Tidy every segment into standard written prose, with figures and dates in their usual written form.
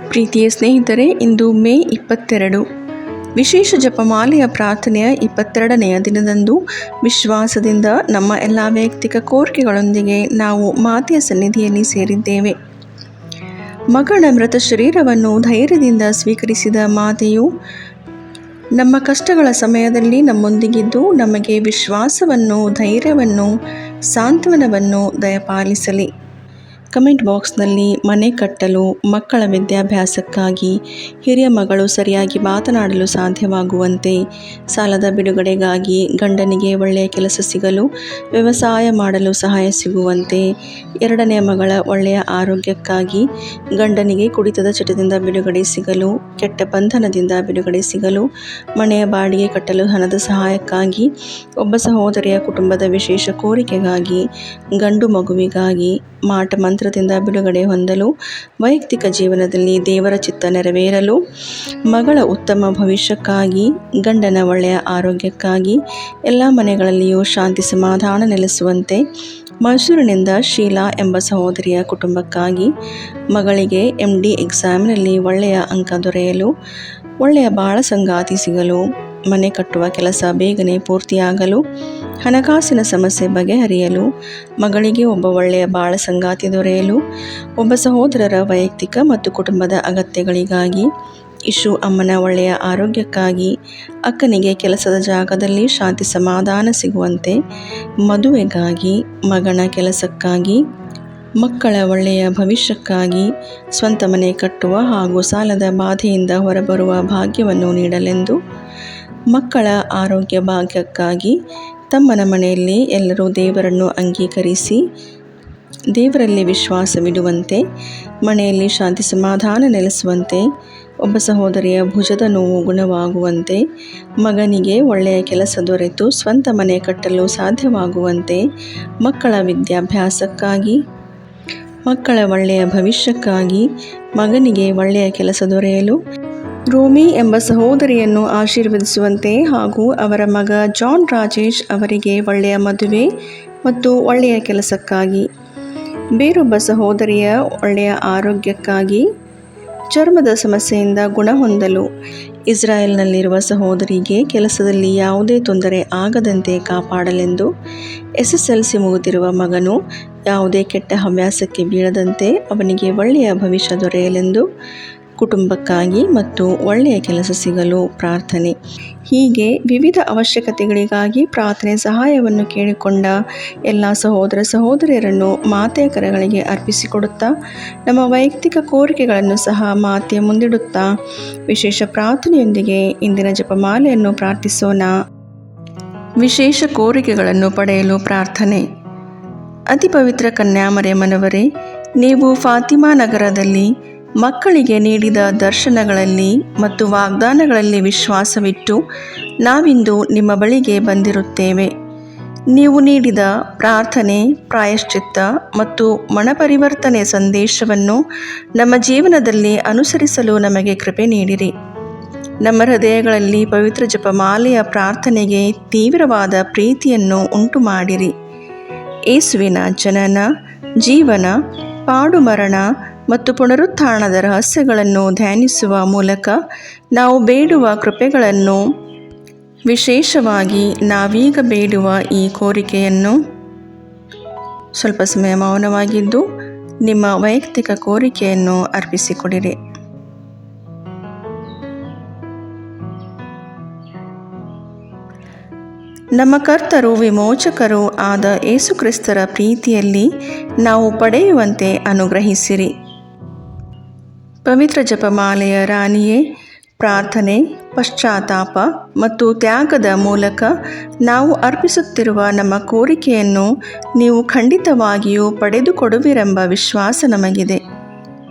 ಪ್ರೀತಿಯ ಸ್ನೇಹಿತರೆ, ಇಂದು ಮೇ 22 ವಿಶೇಷ ಜಪಮಾಲೆಯ ಪ್ರಾರ್ಥನೆಯ 22ನೆಯ ದಿನದಂದು ವಿಶ್ವಾಸದಿಂದ ನಮ್ಮ ಎಲ್ಲ ವೈಯಕ್ತಿಕ ಕೋರಿಕೆಗಳೊಂದಿಗೆ ನಾವು ಮಾತೆಯ ಸನ್ನಿಧಿಯಲ್ಲಿ ಸೇರಿದ್ದೇವೆ. ಮಗಳ ಮೃತ ಶರೀರವನ್ನು ಧೈರ್ಯದಿಂದ ಸ್ವೀಕರಿಸಿದ ಮಾತೆಯು ನಮ್ಮ ಕಷ್ಟಗಳ ಸಮಯದಲ್ಲಿ ನಮ್ಮೊಂದಿಗಿದ್ದು ನಮಗೆ ವಿಶ್ವಾಸವನ್ನು, ಧೈರ್ಯವನ್ನು, ಸಾಂತ್ವನವನ್ನು ದಯಪಾಲಿಸಲಿ. ಕಮೆಂಟ್ ಬಾಕ್ಸ್ನಲ್ಲಿ ಮನೆ ಕಟ್ಟಲು, ಮಕ್ಕಳ ವಿದ್ಯಾಭ್ಯಾಸಕ್ಕಾಗಿ, ಹಿರಿಯ ಮಗಳು ಸರಿಯಾಗಿ ಮಾತನಾಡಲು ಸಾಧ್ಯವಾಗುವಂತೆ, ಸಾಲದ ಬಿಡುಗಡೆಗಾಗಿ, ಗಂಡನಿಗೆ ಒಳ್ಳೆಯ ಕೆಲಸ ಸಿಗಲು, ವ್ಯವಸಾಯ ಮಾಡಲು ಸಹಾಯ ಸಿಗುವಂತೆ, ಎರಡನೆಯ ಮಗಳ ಒಳ್ಳೆಯ ಆರೋಗ್ಯಕ್ಕಾಗಿ, ಗಂಡನಿಗೆ ಕುಡಿತದ ಚಟದಿಂದ ಬಿಡುಗಡೆ ಸಿಗಲು, ಕೆಟ್ಟ ಬಂಧನದಿಂದ ಬಿಡುಗಡೆ ಸಿಗಲು, ಮನೆಯ ಬಾಡಿಗೆ ಕಟ್ಟಲು ಹಣದ ಸಹಾಯಕ್ಕಾಗಿ, ಒಬ್ಬ ಸಹೋದರಿಯ ಕುಟುಂಬದ ವಿಶೇಷ ಕೋರಿಕೆಗಾಗಿ, ಗಂಡು ಮಗುವಿಗಾಗಿ, ಮಾಟ ಮಂತ್ರದಿಂದ ಬಿಡುಗಡೆ ಹೊಂದಲು, ವೈಯಕ್ತಿಕ ಜೀವನದಲ್ಲಿ ದೇವರ ಚಿತ್ತ ನೆರವೇರಲು, ಮಗಳ ಉತ್ತಮ ಭವಿಷ್ಯಕ್ಕಾಗಿ, ಗಂಡನ ಒಳ್ಳೆಯ ಆರೋಗ್ಯಕ್ಕಾಗಿ, ಎಲ್ಲ ಮನೆಗಳಲ್ಲಿಯೂ ಶಾಂತಿ ಸಮಾಧಾನ ನೆಲೆಸುವಂತೆ, ಮೈಸೂರಿನಿಂದ ಶೀಲಾ ಎಂಬ ಸಹೋದರಿಯ ಕುಟುಂಬಕ್ಕಾಗಿ, ಮಗಳಿಗೆ MD ಎಕ್ಸಾಮಿನಲ್ಲಿ ಒಳ್ಳೆಯ ಅಂಕ ದೊರೆಯಲು, ಒಳ್ಳೆಯ ಬಾಳ ಸಂಗಾತಿ ಸಿಗಲು, ಮನೆ ಕಟ್ಟುವ ಕೆಲಸ ಬೇಗನೆ ಪೂರ್ತಿಯಾಗಲು, ಹಣಕಾಸಿನ ಸಮಸ್ಯೆ ಬಗೆಹರಿಯಲು, ಮಗಳಿಗೆ ಒಬ್ಬ ಒಳ್ಳೆಯ ಬಾಳ ಸಂಗಾತಿ ದೊರೆಯಲು, ಒಬ್ಬ ಸಹೋದರರ ವೈಯಕ್ತಿಕ ಮತ್ತು ಕುಟುಂಬದ ಅಗತ್ಯಗಳಿಗಾಗಿ, ಇಶು ಅಮ್ಮನ ಒಳ್ಳೆಯ ಆರೋಗ್ಯಕ್ಕಾಗಿ, ಅಕ್ಕನಿಗೆ ಕೆಲಸದ ಜಾಗದಲ್ಲಿ ಶಾಂತಿ ಸಮಾಧಾನ ಸಿಗುವಂತೆ, ಮದುವೆಗಾಗಿ, ಮಗನ ಕೆಲಸಕ್ಕಾಗಿ, ಮಕ್ಕಳ ಒಳ್ಳೆಯ ಭವಿಷ್ಯಕ್ಕಾಗಿ, ಸ್ವಂತ ಮನೆ ಕಟ್ಟುವ ಹಾಗೂ ಸಾಲದ ಬಾಧೆಯಿಂದ ಹೊರಬರುವ ಭಾಗ್ಯವನ್ನು ನೀಡಲೆಂದು, ಮಕ್ಕಳ ಆರೋಗ್ಯ ಭಾಗ್ಯಕ್ಕಾಗಿ, ತಮ್ಮನ ಮನೆಯಲ್ಲಿ ಎಲ್ಲರೂ ದೇವರನ್ನು ಅಂಗೀಕರಿಸಿ ದೇವರಲ್ಲಿ ವಿಶ್ವಾಸವಿಡುವಂತೆ, ಮನೆಯಲ್ಲಿ ಶಾಂತಿ ಸಮಾಧಾನ ನೆಲೆಸುವಂತೆ, ಒಬ್ಬ ಸಹೋದರಿಯ ಭುಜದ ನೋವು ಗುಣವಾಗುವಂತೆ, ಮಗನಿಗೆ ಒಳ್ಳೆಯ ಕೆಲಸ ದೊರೆತು ಸ್ವಂತ ಮನೆ ಕಟ್ಟಲು ಸಾಧ್ಯವಾಗುವಂತೆ, ಮಕ್ಕಳ ವಿದ್ಯಾಭ್ಯಾಸಕ್ಕಾಗಿ, ಮಕ್ಕಳ ಒಳ್ಳೆಯ ಭವಿಷ್ಯಕ್ಕಾಗಿ, ಮಗನಿಗೆ ಒಳ್ಳೆಯ ಕೆಲಸ ದೊರೆಯಲು, ರೋಮಿ ಎಂಬ ಸಹೋದರಿಯನ್ನು ಆಶೀರ್ವದಿಸುವಂತೆ ಹಾಗೂ ಅವರ ಮಗ ಜಾನ್ ರಾಜೇಶ್ ಅವರಿಗೆ ಒಳ್ಳೆಯ ಮದುವೆ ಮತ್ತು ಒಳ್ಳೆಯ ಕೆಲಸಕ್ಕಾಗಿ, ಬೇರೊಬ್ಬ ಸಹೋದರಿಯ ಒಳ್ಳೆಯ ಆರೋಗ್ಯಕ್ಕಾಗಿ, ಚರ್ಮದ ಸಮಸ್ಯೆಯಿಂದ ಗುಣ ಹೊಂದಲು, ಇಸ್ರಾಯೇಲ್ನಲ್ಲಿರುವ ಸಹೋದರಿಗೆ ಕೆಲಸದಲ್ಲಿ ಯಾವುದೇ ತೊಂದರೆ ಆಗದಂತೆ ಕಾಪಾಡಲೆಂದು, SSLC ಮುಗಿದಿರುವ ಮಗನು ಯಾವುದೇ ಕೆಟ್ಟ ಹವ್ಯಾಸಕ್ಕೆ ಬೀಳದಂತೆ ಅವನಿಗೆ ಒಳ್ಳೆಯ ಭವಿಷ್ಯ ದೊರೆಯಲೆಂದು, ಕುಟುಂಬಕ್ಕಾಗಿ ಮತ್ತು ಒಳ್ಳೆಯ ಕೆಲಸ ಸಿಗಲು ಪ್ರಾರ್ಥನೆ. ಹೀಗೆ ವಿವಿಧ ಅವಶ್ಯಕತೆಗಳಿಗಾಗಿ ಪ್ರಾರ್ಥನೆ ಸಹಾಯವನ್ನು ಕೇಳಿಕೊಂಡ ಎಲ್ಲ ಸಹೋದರ ಸಹೋದರಿಯರನ್ನು ಮಾತೆಯ ಕರಗಳಿಗೆ ಅರ್ಪಿಸಿಕೊಡುತ್ತಾ, ನಮ್ಮ ವೈಯಕ್ತಿಕ ಕೋರಿಕೆಗಳನ್ನು ಸಹ ಮಾತೆಯ ಮುಂದಿಡುತ್ತಾ, ವಿಶೇಷ ಪ್ರಾರ್ಥನೆಯೊಂದಿಗೆ ಇಂದಿನ ಜಪಮಾಲೆಯನ್ನು ಪ್ರಾರ್ಥಿಸೋಣ. ವಿಶೇಷ ಕೋರಿಕೆಗಳನ್ನು ಪಡೆಯಲು ಪ್ರಾರ್ಥನೆ. ಅತಿ ಪವಿತ್ರ ಕನ್ಯಾಮರಿಯಮ್ಮನವರೇ, ನೀವು ಫಾತಿಮಾ ನಗರದಲ್ಲಿ ಮಕ್ಕಳಿಗೆ ನೀಡಿದ ದರ್ಶನಗಳಲ್ಲಿ ಮತ್ತು ವಾಗ್ದಾನಗಳಲ್ಲಿ ವಿಶ್ವಾಸವಿಟ್ಟು ನಾವಿಂದು ನಿಮ್ಮ ಬಳಿಗೆ ಬಂದಿರುತ್ತೇವೆ. ನೀವು ನೀಡಿದ ಪ್ರಾರ್ಥನೆ, ಪ್ರಾಯಶ್ಚಿತ್ತ ಮತ್ತು ಮನಪರಿವರ್ತನೆ ಸಂದೇಶವನ್ನು ನಮ್ಮ ಜೀವನದಲ್ಲಿ ಅನುಸರಿಸಲು ನಮಗೆ ಕೃಪೆ ನೀಡಿರಿ. ನಮ್ಮ ಹೃದಯಗಳಲ್ಲಿ ಪವಿತ್ರ ಜಪಮಾಲೆಯ ಪ್ರಾರ್ಥನೆಗೆ ತೀವ್ರವಾದ ಪ್ರೀತಿಯನ್ನು ಉಂಟು ಮಾಡಿರಿ. ಯೇಸುವಿನ ಜನನ, ಜೀವನ, ಪಾಡುಮರಣ ಮತ್ತು ಪುನರುತ್ಥಾನದ ರಹಸ್ಯಗಳನ್ನು ಧ್ಯಾನಿಸುವ ಮೂಲಕ ನಾವು ಬೇಡುವ ಕೃಪೆಗಳನ್ನು, ವಿಶೇಷವಾಗಿ ನಾವೀಗ ಬೇಡುವ ಈ ಕೋರಿಕೆಯನ್ನು, ಸ್ವಲ್ಪ ಸಮಯ ಮೌನವಾಗಿದ್ದು ನಿಮ್ಮ ವೈಯಕ್ತಿಕ ಕೋರಿಕೆಯನ್ನು ಅರ್ಪಿಸಿಕೊಡಿರಿ. ನಮ್ಮ ಕರ್ತರು ವಿಮೋಚಕರೂ ಆದ ಯೇಸುಕ್ರಿಸ್ತರ ಪ್ರೀತಿಯಲ್ಲಿ ನಾವು ಪಡೆಯುವಂತೆ ಅನುಗ್ರಹಿಸಿರಿ. ಪವಿತ್ರ ಜಪಮಾಲೆಯ ರಾಣಿಯೇ, ಪ್ರಾರ್ಥನೆ, ಪಶ್ಚಾತ್ತಾಪ ಮತ್ತು ತ್ಯಾಗದ ಮೂಲಕ ನಾವು ಅರ್ಪಿಸುತ್ತಿರುವ ನಮ್ಮ ಕೋರಿಕೆಯನ್ನು ನೀವು ಖಂಡಿತವಾಗಿಯೂ ಪಡೆದುಕೊಡುವಿರೆಂಬ ವಿಶ್ವಾಸ ನಮಗಿದೆ.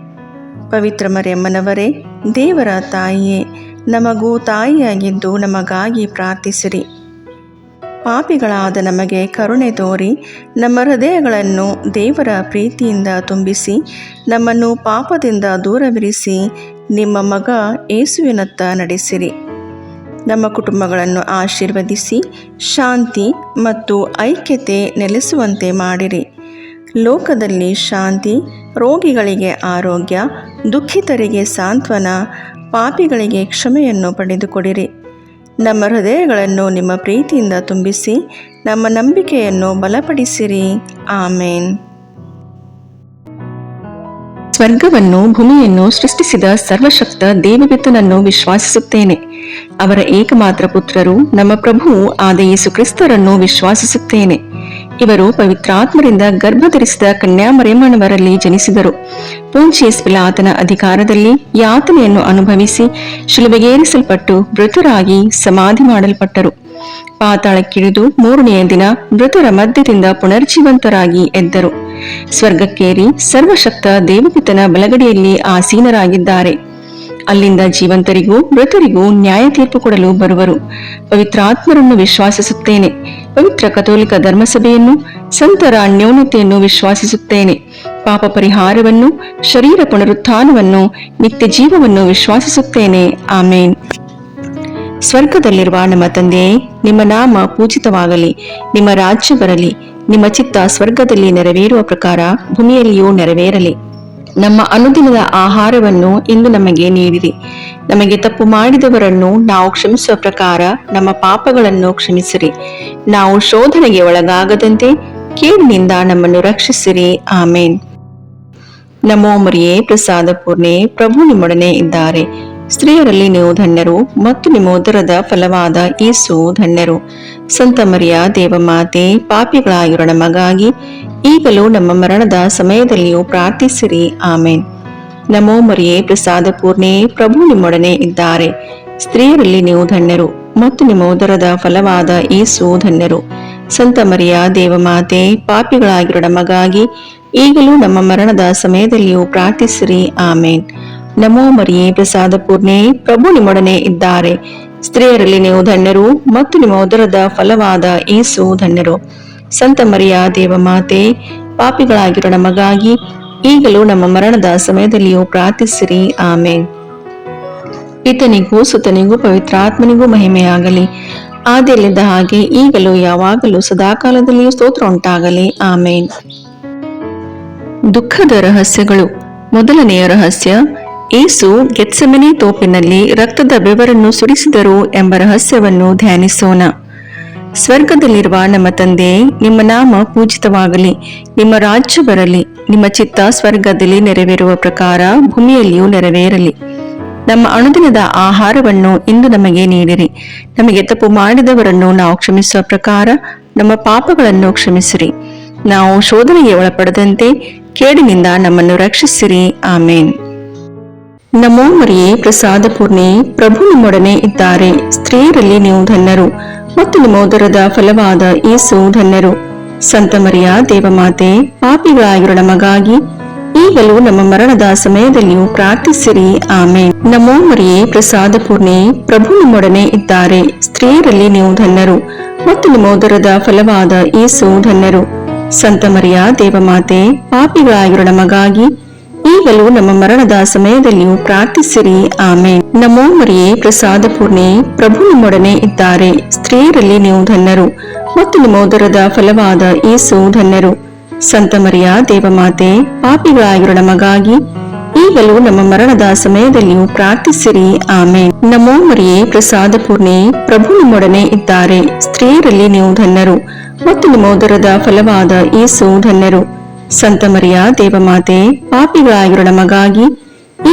ಪವಿತ್ರ ಮರಿಯಮ್ಮನವರೇ, ದೇವರ ತಾಯಿಯೇ, ನಮಗೂ ತಾಯಿಯಾಗಿದ್ದು ನಮಗಾಗಿ ಪ್ರಾರ್ಥಿಸಿರಿ. ಪಾಪಿಗಳಾದ ನಮಗೆ ಕರುಣೆ ತೋರಿ ನಮ್ಮ ಹೃದಯಗಳನ್ನು ದೇವರ ಪ್ರೀತಿಯಿಂದ ತುಂಬಿಸಿ ನಮ್ಮನ್ನು ಪಾಪದಿಂದ ದೂರವಿರಿಸಿ ನಿಮ್ಮ ಮಗ ಯೇಸುವಿನತ್ತ ನಡೆಸಿರಿ. ನಮ್ಮ ಕುಟುಂಬಗಳನ್ನು ಆಶೀರ್ವದಿಸಿ ಶಾಂತಿ ಮತ್ತು ಐಕ್ಯತೆ ನೆಲೆಸುವಂತೆ ಮಾಡಿರಿ. ಲೋಕದಲ್ಲಿ ಶಾಂತಿ, ರೋಗಿಗಳಿಗೆ ಆರೋಗ್ಯ, ದುಃಖಿತರಿಗೆ ಸಾಂತ್ವನ, ಪಾಪಿಗಳಿಗೆ ಕ್ಷಮೆಯನ್ನು ಪಡೆದುಕೊಡಿರಿ. ನಮ್ಮ ಹೃದಯಗಳನ್ನು ನಿಮ್ಮ ಪ್ರೀತಿಯಿಂದ ತುಂಬಿಸಿ ನಮ್ಮ ನಂಬಿಕೆಯನ್ನು ಬಲಪಡಿಸಿರಿ. ಆಮೇನ್. ಸ್ವರ್ಗವನ್ನು ಭೂಮಿಯನ್ನು ಸೃಷ್ಟಿಸಿದ ಸರ್ವಶಕ್ತ ದೇವಪಿತನನ್ನು ವಿಶ್ವಾಸಿಸುತ್ತೇನೆ. ಅವರ ಏಕಮಾತ್ರ ಪುತ್ರರು ನಮ್ಮ ಪ್ರಭುವು ಆದ ಯೇಸು ಕ್ರಿಸ್ತರನ್ನು ವಿಶ್ವಾಸಿಸುತ್ತೇನೆ. ಇವರು ಪವಿತ್ರಾತ್ಮರಿಂದ ಗರ್ಭಧರಿಸಿದ ಕನ್ಯಾಮರಿಯಮ್ಮನವರಲ್ಲಿ ಜನಿಸಿದರು. ಪೊಂಚಿಯಸ್ ಪಿಲಾತನ ಅಧಿಕಾರದಲ್ಲಿ ಯಾತನೆಯನ್ನು ಅನುಭವಿಸಿ ಶಿಲುಬೆಗೇರಿಸಲ್ಪಟ್ಟು ಮೃತರಾಗಿ ಸಮಾಧಿ ಮಾಡಲ್ಪಟ್ಟರು. ಪಾತಾಳಕ್ಕಿಳಿದು 3ನೆಯ ದಿನ ಮೃತರ ಮಧ್ಯದಿಂದ ಪುನರ್ಜೀವಂತರಾಗಿ ಎದ್ದರು. ಸ್ವರ್ಗಕ್ಕೇರಿ ಸರ್ವಶಕ್ತ ದೇವಪಿತನ ಬಲಗಡೆಯಲ್ಲಿ ಆಸೀನರಾಗಿದ್ದಾರೆ. ಅಲ್ಲಿಂದ ಜೀವಂತರಿಗೂ ಮೃತರಿಗೂ ನ್ಯಾಯ ತೀರ್ಪು ಕೊಡಲು ಬರುವರು. ಪವಿತ್ರಾತ್ಮರನ್ನು ವಿಶ್ವಾಸಿಸುತ್ತೇನೆ. ಪವಿತ್ರ ಕಥೋಲಿಕ ಧರ್ಮಸಭೆಯನ್ನು, ಸಂತರ ಅನ್ಯೋನ್ಯತೆಯನ್ನು ವಿಶ್ವಾಸಿಸುತ್ತೇನೆ. ಪಾಪ ಪರಿಹಾರವನ್ನು, ಶರೀರ ಪುನರುತ್ಥಾನವನ್ನು, ನಿತ್ಯ ಜೀವವನ್ನು ವಿಶ್ವಾಸಿಸುತ್ತೇನೆ. ಆಮೇನ್. ಸ್ವರ್ಗದಲ್ಲಿರುವ ನಮ್ಮ ತಂದೆಯೇ, ನಿಮ್ಮ ನಾಮ ಪೂಜಿತವಾಗಲಿ. ನಿಮ್ಮ ರಾಜ್ಯ ಬರಲಿ. ನಿಮ್ಮ ಚಿತ್ತ ಸ್ವರ್ಗದಲ್ಲಿ ನೆರವೇರುವ ಪ್ರಕಾರ ಭೂಮಿಯಲ್ಲಿಯೂ ನೆರವೇರಲಿ. ನಮ್ಮ ಅನುದಿನದ ಆಹಾರವನ್ನು ಇಂದು ನಮಗೆ ನೀಡಿರಿ. ನಮಗೆ ತಪ್ಪು ಮಾಡಿದವರನ್ನು ನಾವು ಕ್ಷಮಿಸುವ ಪ್ರಕಾರ ನಮ್ಮ ಪಾಪಗಳನ್ನು ಕ್ಷಮಿಸಿರಿ. ನಾವು ಶೋಧನೆಗೆ ಒಳಗಾಗದಂತೆ ಕೇಡಿನಿಂದ ನಮ್ಮನ್ನು ರಕ್ಷಿಸಿರಿ. ಆಮೇನ್. ನಮೋ ಮರಿಯೇ, ಪ್ರಸಾದ ಪೂರ್ಣೆ, ಪ್ರಭು ನಿಮ್ಮೊಡನೆ ಇದ್ದಾರೆ. ಸ್ತ್ರೀಯರಲ್ಲಿ ನೀವು ಧನ್ಯರು ಮತ್ತು ನಿಮ್ಮ ಉದರದ ಫಲವಾದ ಯೇಸು ಧನ್ಯರು. ಸಂತ ಮರಿಯ ದೇವಮಾತೆ, ಪಾಪಿಗಳಾಗಿರೋ ನಮಗಾಗಿ ಈಗಲೂ ನಮ್ಮ ಮರಣದ ಸಮಯದಲ್ಲಿಯೂ ಪ್ರಾರ್ಥಿಸಿರಿ. ಆಮೇನ್. ನಮೋ ಮರಿಯೇ, ಪ್ರಸಾದ ಪೂರ್ಣೆ, ಪ್ರಭು ನಿಮ್ಮೊಡನೆ ಇದ್ದಾರೆ. ಸ್ತ್ರೀಯರಲ್ಲಿ ನೀವು ಧನ್ಯರು ಮತ್ತು ನಿಮ್ಮ ಉದರದ ಫಲವಾದ ಯೇಸು ಧನ್ಯರು. ಸಂತ ಮರಿಯ ದೇವಮಾತೆ, ಪಾಪಿಗಳಾಗಿರೋ ನಮಗಾಗಿ ಈಗಲೂ ನಮ್ಮ ಮರಣದ ಸಮಯದಲ್ಲಿಯೂ ಪ್ರಾರ್ಥಿಸಿರಿ. ಆಮೇನ್. ನಮೋ ಮರಿಯೇ, ಪ್ರಸಾದ ಪೂರ್ಣೆ, ಪ್ರಭು ನಿಮ್ಮೊಡನೆ ಇದ್ದಾರೆ. ಸ್ತ್ರೀಯರಲ್ಲಿ ನೀವು ಧನ್ಯರು ಮತ್ತು ನಿಮ್ಮ ಉದರದ ಫಲವಾದ ಯೇಸು ಧನ್ಯರು. ಸಂತ ಮರಿಯ ದೇವಮಾತೆ, ಪಾಪಿಗಳಾಗಿರೋ ನಮಗಾಗಿ ಈಗಲೂ ನಮ್ಮ ಮರಣದ ಸಮಯದಲ್ಲಿಯೂ ಪ್ರಾರ್ಥಿಸಿರಿ. ಆಮೇನ್. ಪಿತನಿಗೂ ಸುತನಿಗೂ ಪವಿತ್ರಾತ್ಮನಿಗೂ ಮಹಿಮೆಯಾಗಲಿ. ಆದಿಯಲ್ಲಿದ್ದ ಹಾಗೆ ಈಗಲೂ ಯಾವಾಗಲೂ ಸದಾಕಾಲದಲ್ಲಿಯೂ ಸ್ತೋತ್ರ ಉಂಟಾಗಲಿ. ಆಮೇನ್. ದುಃಖದ ರಹಸ್ಯಗಳು. ಮೊದಲನೆಯ ರಹಸ್ಯ, ಯೇಸು ಗೆತ್ಸೆಮನೆ ತೋಪಿನಲ್ಲಿ ರಕ್ತದ ಬೆವರನ್ನು ಸುರಿಸಿದರು ಎಂಬ ರಹಸ್ಯವನ್ನು ಧ್ಯಾನಿಸೋಣ. ಸ್ವರ್ಗದಲ್ಲಿರುವ ನಮ್ಮ ತಂದೆ, ನಿಮ್ಮ ನಾಮ ಪೂಜಿತವಾಗಲಿ. ನಿಮ್ಮ ರಾಜ್ಯ ಬರಲಿ. ನಿಮ್ಮ ಚಿತ್ತ ಸ್ವರ್ಗದಲ್ಲಿ ನೆರವೇರುವ ಪ್ರಕಾರ ಭೂಮಿಯಲ್ಲಿಯೂ ನೆರವೇರಲಿ. ನಮ್ಮ ಅನುದಿನದ ಆಹಾರವನ್ನು ಇಂದು ನಮಗೆ ನೀಡಿರಿ. ನಮಗೆ ತಪ್ಪು ಮಾಡಿದವರನ್ನು ನಾವು ಕ್ಷಮಿಸುವ ಪ್ರಕಾರ ನಮ್ಮ ಪಾಪಗಳನ್ನು ಕ್ಷಮಿಸಿರಿ. ನಾವು ಶೋಧನೆಗೆ ಒಳಪಡದಂತೆ ಕೇಡಿನಿಂದ ನಮ್ಮನ್ನು ರಕ್ಷಿಸಿರಿ. ಆಮೇನ್. ನಮೋ ಮರಿಯೇ, ಪ್ರಸಾದ ಪೂರ್ಣೆ, ಪ್ರಭು ನಿಮ್ಮೊಡನೆ ಇದ್ದಾರೆ. ಸ್ತ್ರೀಯರಲ್ಲಿ ನೀವು ಧನ್ಯರು ಮತ್ತು ನಿಮ್ಮ ಉದರದ ಫಲವಾದ ಯೇಸು ಧನ್ಯರು. ಸಂತ ಮರಿಯ ದೇವಮಾತೆ, ಪಾಪಿಗಳಾಗಿರೋ ನಮಗಾಗಿ ಈಗಲೂ ನಮ್ಮ ಮರಣದ ಸಮಯದಲ್ಲಿಯೂ ಪ್ರಾರ್ಥಿಸಿರಿ. ಆಮೇನ್. ನಮೋ ಮರಿಯೇ, ಪ್ರಸಾದ ಪೂರ್ಣೆ, ಪ್ರಭು ನಿಮ್ಮೊಡನೆ ಇದ್ದಾರೆ. ಸ್ತ್ರೀಯರಲ್ಲಿ ನೀವು ಧನ್ಯರು ಮತ್ತು ನಿಮ್ಮ ಉದರದ ಫಲವಾದ ಯೇಸು ಧನ್ಯರು. ಸಂತ ಮರಿಯ ದೇವಮಾತೆ, ಪಾಪಿಗಳಾಗಿರೋ ನಮಗಾಗಿ ಈಗಲೂ ನಮ್ಮ ಮರಣದ ಸಮಯದಲ್ಲಿಯೂ ಪ್ರಾರ್ಥಿಸಿರಿ. ಆಮೇನ್. ನಮೋ ಮರಿಯೇ, ಪ್ರಸಾದ ಪೂರ್ಣೆ, ಪ್ರಭು ನಿಮ್ಮೊಡನೆ ಇದ್ದಾರೆ. ಸ್ತ್ರೀಯರಲ್ಲಿ ನೀವು ಧನ್ಯರು ಮತ್ತು ನಿಮ್ಮ ಉದರದ ಫಲವಾದ ಯೇಸು ಧನ್ಯರು. ಸಂತ ಮರಿಯ ದೇವಮಾತೆ, ಪಾಪಿಗಳಾಗಿರೋ ನಮಗಾಗಿ ಈಗಲೂ ನಮ್ಮ ಮರಣದ ಸಮಯದಲ್ಲಿಯೂ ಪ್ರಾರ್ಥಿಸಿರಿ. ಆಮೇನ್. ನಮೋ ಮರಿಯೇ, ಪ್ರಸಾದ ಪೂರ್ಣೆ, ಪ್ರಭು ನಿಮ್ಮೊಡನೆ ಇದ್ದಾರೆ. ಸ್ತ್ರೀಯರಲ್ಲಿ ನೀವು ಧನ್ಯರು ಮತ್ತು ನಿಮ್ಮ ಉದರದ ಫಲವಾದ ಯೇಸು ಧನ್ಯರು. ಸಂತ ಮರಿಯ ದೇವಮಾತೆ, ಪಾಪಿಗಳಾಗಿರೋ ನಮಗಾಗಿ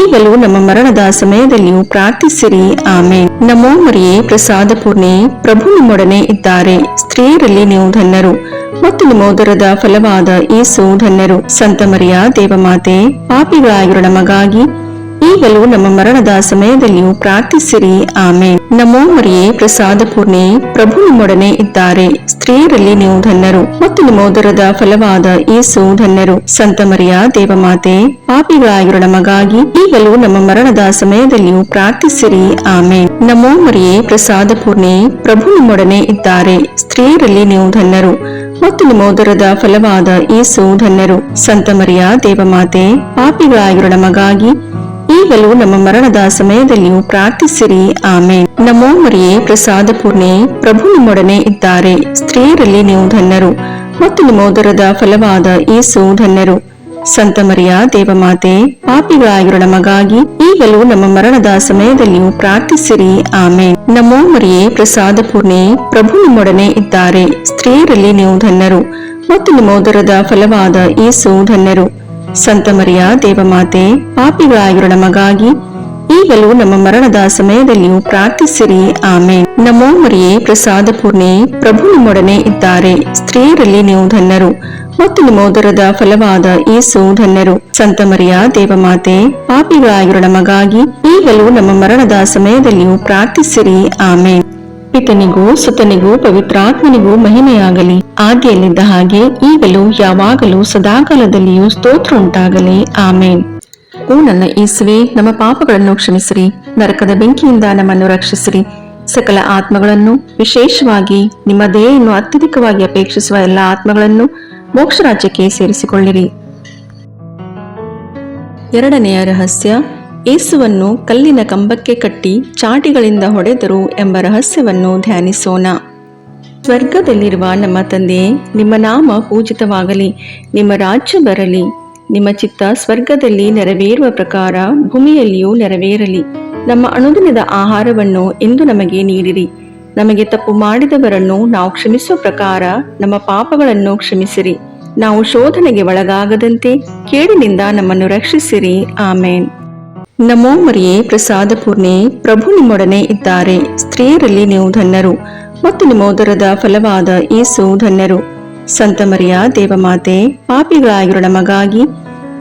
ಈಗಲೂ ನಮ್ಮ ಮರಣದ ಸಮಯದಲ್ಲಿಯೂ ಪ್ರಾರ್ಥಿಸಿರಿ. ಆಮೇನ್. ನಮೋ ಮರಿಯೇ, ಪ್ರಸಾದ ಪೂರ್ಣೆ, ಪ್ರಭು ನಿಮ್ಮೊಡನೆ ಇದ್ದಾರೆ. ಸ್ತ್ರೀಯರಲ್ಲಿ ನೀವು ಧನ್ಯರು ಮತ್ತು ನಿಮ್ಮ ಉದರದ ಫಲವಾದ ಯೇಸು ಧನ್ಯರು. ಸಂತ ಮರಿಯ ದೇವಮಾತೆ, ಪಾಪಿಗಳಾಗಿರೋ ನಮಗಾಗಿ ಈಗಲೂ ನಮ್ಮ ಮರಣದ ಸಮಯದಲ್ಲಿಯೂ ಪ್ರಾರ್ಥಿಸಿರಿ. ಆಮೇನ್. ನಮೋ ಮರಿಯೇ, ಪ್ರಸಾದ ಪೂರ್ಣೆ, ಪ್ರಭು ನಿಮ್ಮೊಡನೆ ಇದ್ದಾರೆ. ಸ್ತ್ರೀಯರಲ್ಲಿ ನೀವು ಧನ್ಯರು ಮತ್ತು ನಿಮ್ಮ ಉದರದ ಫಲವಾದ ಯೇಸು ಧನ್ಯರು. ಸಂತ ಮರಿಯ ದೇವಮಾತೆ, ಪಾಪಿಗಳಾಗಿರೋ ನಮಗಾಗಿ ಈಗಲೂ ನಮ್ಮ ಮರಣದ ಸಮಯದಲ್ಲಿಯೂ ಪ್ರಾರ್ಥಿಸಿರಿ. ಆಮೇನ್. ನಮೋ ಮರಿಯೇ, ಪ್ರಸಾದ ಪೂರ್ಣೆ, ಪ್ರಭು ನಿಮ್ಮೊಡನೆ ಇದ್ದಾರೆ. ಸ್ತ್ರೀಯರಲ್ಲಿ ನೀವು ಧನ್ಯರು ಮತ್ತು ನಿಮ್ಮ ಉದರದ ಫಲವಾದ ಯೇಸು ಧನ್ಯರು. ಸಂತ ಮರಿಯ ದೇವಮಾತೆ, ಪಾಪಿಗಳಾಗಿರೋ ನಮಗಾಗಿ ಈಗಲೂ ನಮ್ಮ ಮರಣದ ಸಮಯದಲ್ಲಿಯೂ ಪ್ರಾರ್ಥಿಸಿರಿ. ಆಮೇನ್. ನಮೋ ಮರಿಯೇ, ಪ್ರಸಾದ ಪೂರ್ಣೆ, ಪ್ರಭು ನಿಮ್ಮೊಡನೆ ಇದ್ದಾರೆ. ಸ್ತ್ರೀಯರಲ್ಲಿ ನೀವು ಧನ್ಯರು ಮತ್ತು ನಿಮ್ಮ ಉದರದ ಫಲವಾದ ಯೇಸು ಧನ್ಯರು. ಸಂತ ಮರಿಯ ದೇವಮಾತೆ, ಪಾಪಿಗಳಾಗಿರೋ ನಮಗಾಗಿ ಈಗಲೂ ನಮ್ಮ ಮರಣದ ಸಮಯದಲ್ಲಿಯೂ ಪ್ರಾರ್ಥಿಸಿರಿ. ಆಮೇನ್. ನಮೋ ಮರಿಯೇ, ಪ್ರಸಾದ ಪೂರ್ಣೆ, ಪ್ರಭು ನಿಮ್ಮೊಡನೆ ಇದ್ದಾರೆ. ಸ್ತ್ರೀಯರಲ್ಲಿ ನೀವು ಧನ್ಯರು ಮತ್ತು ನಿಮ್ಮ ಉದರದ ಫಲವಾದ ಯೇಸು ಧನ್ಯರು. ಸಂತ ಮರಿಯ ದೇವಮಾತೆ, ಪಾಪಿಗಳಾಗಿರೋ ನಮಗಾಗಿ ಈಗಲೂ ನಮ್ಮ ಮರಣದ ಸಮಯದಲ್ಲಿಯೂ ಪ್ರಾರ್ಥಿಸಿರಿ. ಆಮೇನ್. ನಮೋ ಮರಿಯೇ, ಪ್ರಸಾದ ಪೂರ್ಣೆ, ಪ್ರಭು ನಿಮ್ಮೊಡನೆ ಇದ್ದಾರೆ. ಸ್ತ್ರೀಯರಲ್ಲಿ ನೀವು ಧನ್ಯರು ಮತ್ತು ನಿಮ್ಮ ಉದರದ ಫಲವಾದ ಯೇಸು ಧನ್ಯರು. ಸಂತ ಮರಿಯ ದೇವಮಾತೆ, ಪಾಪಿಗಳಾಗಿರೋ ನಮಗಾಗಿ ಈಗಲೂ ನಮ್ಮ ಮರಣದ ಸಮಯದಲ್ಲಿಯೂ ಪ್ರಾರ್ಥಿಸಿರಿ. ಆಮೇನ್. ಪಿತನಿಗೂ ಸುತನಿಗೂ ಪವಿತ್ರಾತ್ಮನಿಗೂ ಮಹಿಮೆಯಾಗಲಿ, ಆದಿಯಲ್ಲಿದ್ದ ಹಾಗೆ ಈಗಲೂ ಯಾವಾಗಲೂ ಸದಾಕಾಲದಲ್ಲಿಯೂ ಸ್ತೋತ್ರ ಉಂಟಾಗಲಿ. ಆಮೇನ್. ಓ ನನ್ನ ಯೇಸುವೆ, ನಮ್ಮ ಪಾಪಗಳನ್ನು ಕ್ಷಮಿಸಿರಿ, ನರಕದ ಬೆಂಕಿಯಿಂದ ನಮ್ಮನ್ನು ರಕ್ಷಿಸಿರಿ, ಸಕಲ ಆತ್ಮಗಳನ್ನು, ವಿಶೇಷವಾಗಿ ನಿಮ್ಮ ದಯೆಯನ್ನು ಅತ್ಯಧಿಕವಾಗಿ ಅಪೇಕ್ಷಿಸುವ ಎಲ್ಲ ಆತ್ಮಗಳನ್ನು ಮೋಕ್ಷ ರಾಜ್ಯಕ್ಕೆ ಸೇರಿಸಿಕೊಳ್ಳಿರಿ. ಎರಡನೆಯ ರಹಸ್ಯ, ಯೇಸುವನ್ನು ಕಲ್ಲಿನ ಕಂಬಕ್ಕೆ ಕಟ್ಟಿ ಚಾಟಿಗಳಿಂದ ಹೊಡೆದರು ಎಂಬ ರಹಸ್ಯವನ್ನು ಧ್ಯಾನಿಸೋಣ. ಸ್ವರ್ಗದಲ್ಲಿರುವ ನಮ್ಮ ತಂದೆಯೇ, ನಿಮ್ಮ ನಾಮ ಪೂಜಿತವಾಗಲಿ, ನಿಮ್ಮ ರಾಜ್ಯ ಬರಲಿ, ನಿಮ್ಮ ಚಿತ್ತ ಸ್ವರ್ಗದಲ್ಲಿ ನೆರವೇರುವ ಪ್ರಕಾರ ಭೂಮಿಯಲ್ಲಿಯೂ ನೆರವೇರಲಿ. ನಮ್ಮ ಅನುದಿನದ ಆಹಾರವನ್ನು ಇಂದು ನಮಗೆ ನೀಡಿರಿ. ನಮಗೆ ತಪ್ಪು ಮಾಡಿದವರನ್ನು ನಾವು ಕ್ಷಮಿಸುವ ಪ್ರಕಾರ ನಮ್ಮ ಪಾಪಗಳನ್ನು ಕ್ಷಮಿಸಿರಿ. ನಾವು ಶೋಧನೆಗೆ ಒಳಗಾಗದಂತೆ ಕೇಡಿನಿಂದ ನಮ್ಮನ್ನು ರಕ್ಷಿಸಿರಿ. ಆಮೇನ್. ನಮೋ ಮರಿಯೇ, ಪ್ರಸಾದ ಪೂರ್ಣೆ, ಪ್ರಭು ನಿಮ್ಮೊಡನೆ ಇದ್ದಾರೆ. ಸ್ತ್ರೀಯರಲ್ಲಿ ನೀವು ಧನ್ಯರು ಮತ್ತು ನಿಮ್ಮ ಉದರದ ಫಲವಾದ ಯೇಸು ಧನ್ಯರು. ಸಂತ ಮರಿಯ ದೇವಮಾತೆ, ಪಾಪಿಗಳಾಗಿರೋ ನಮಗಾಗಿ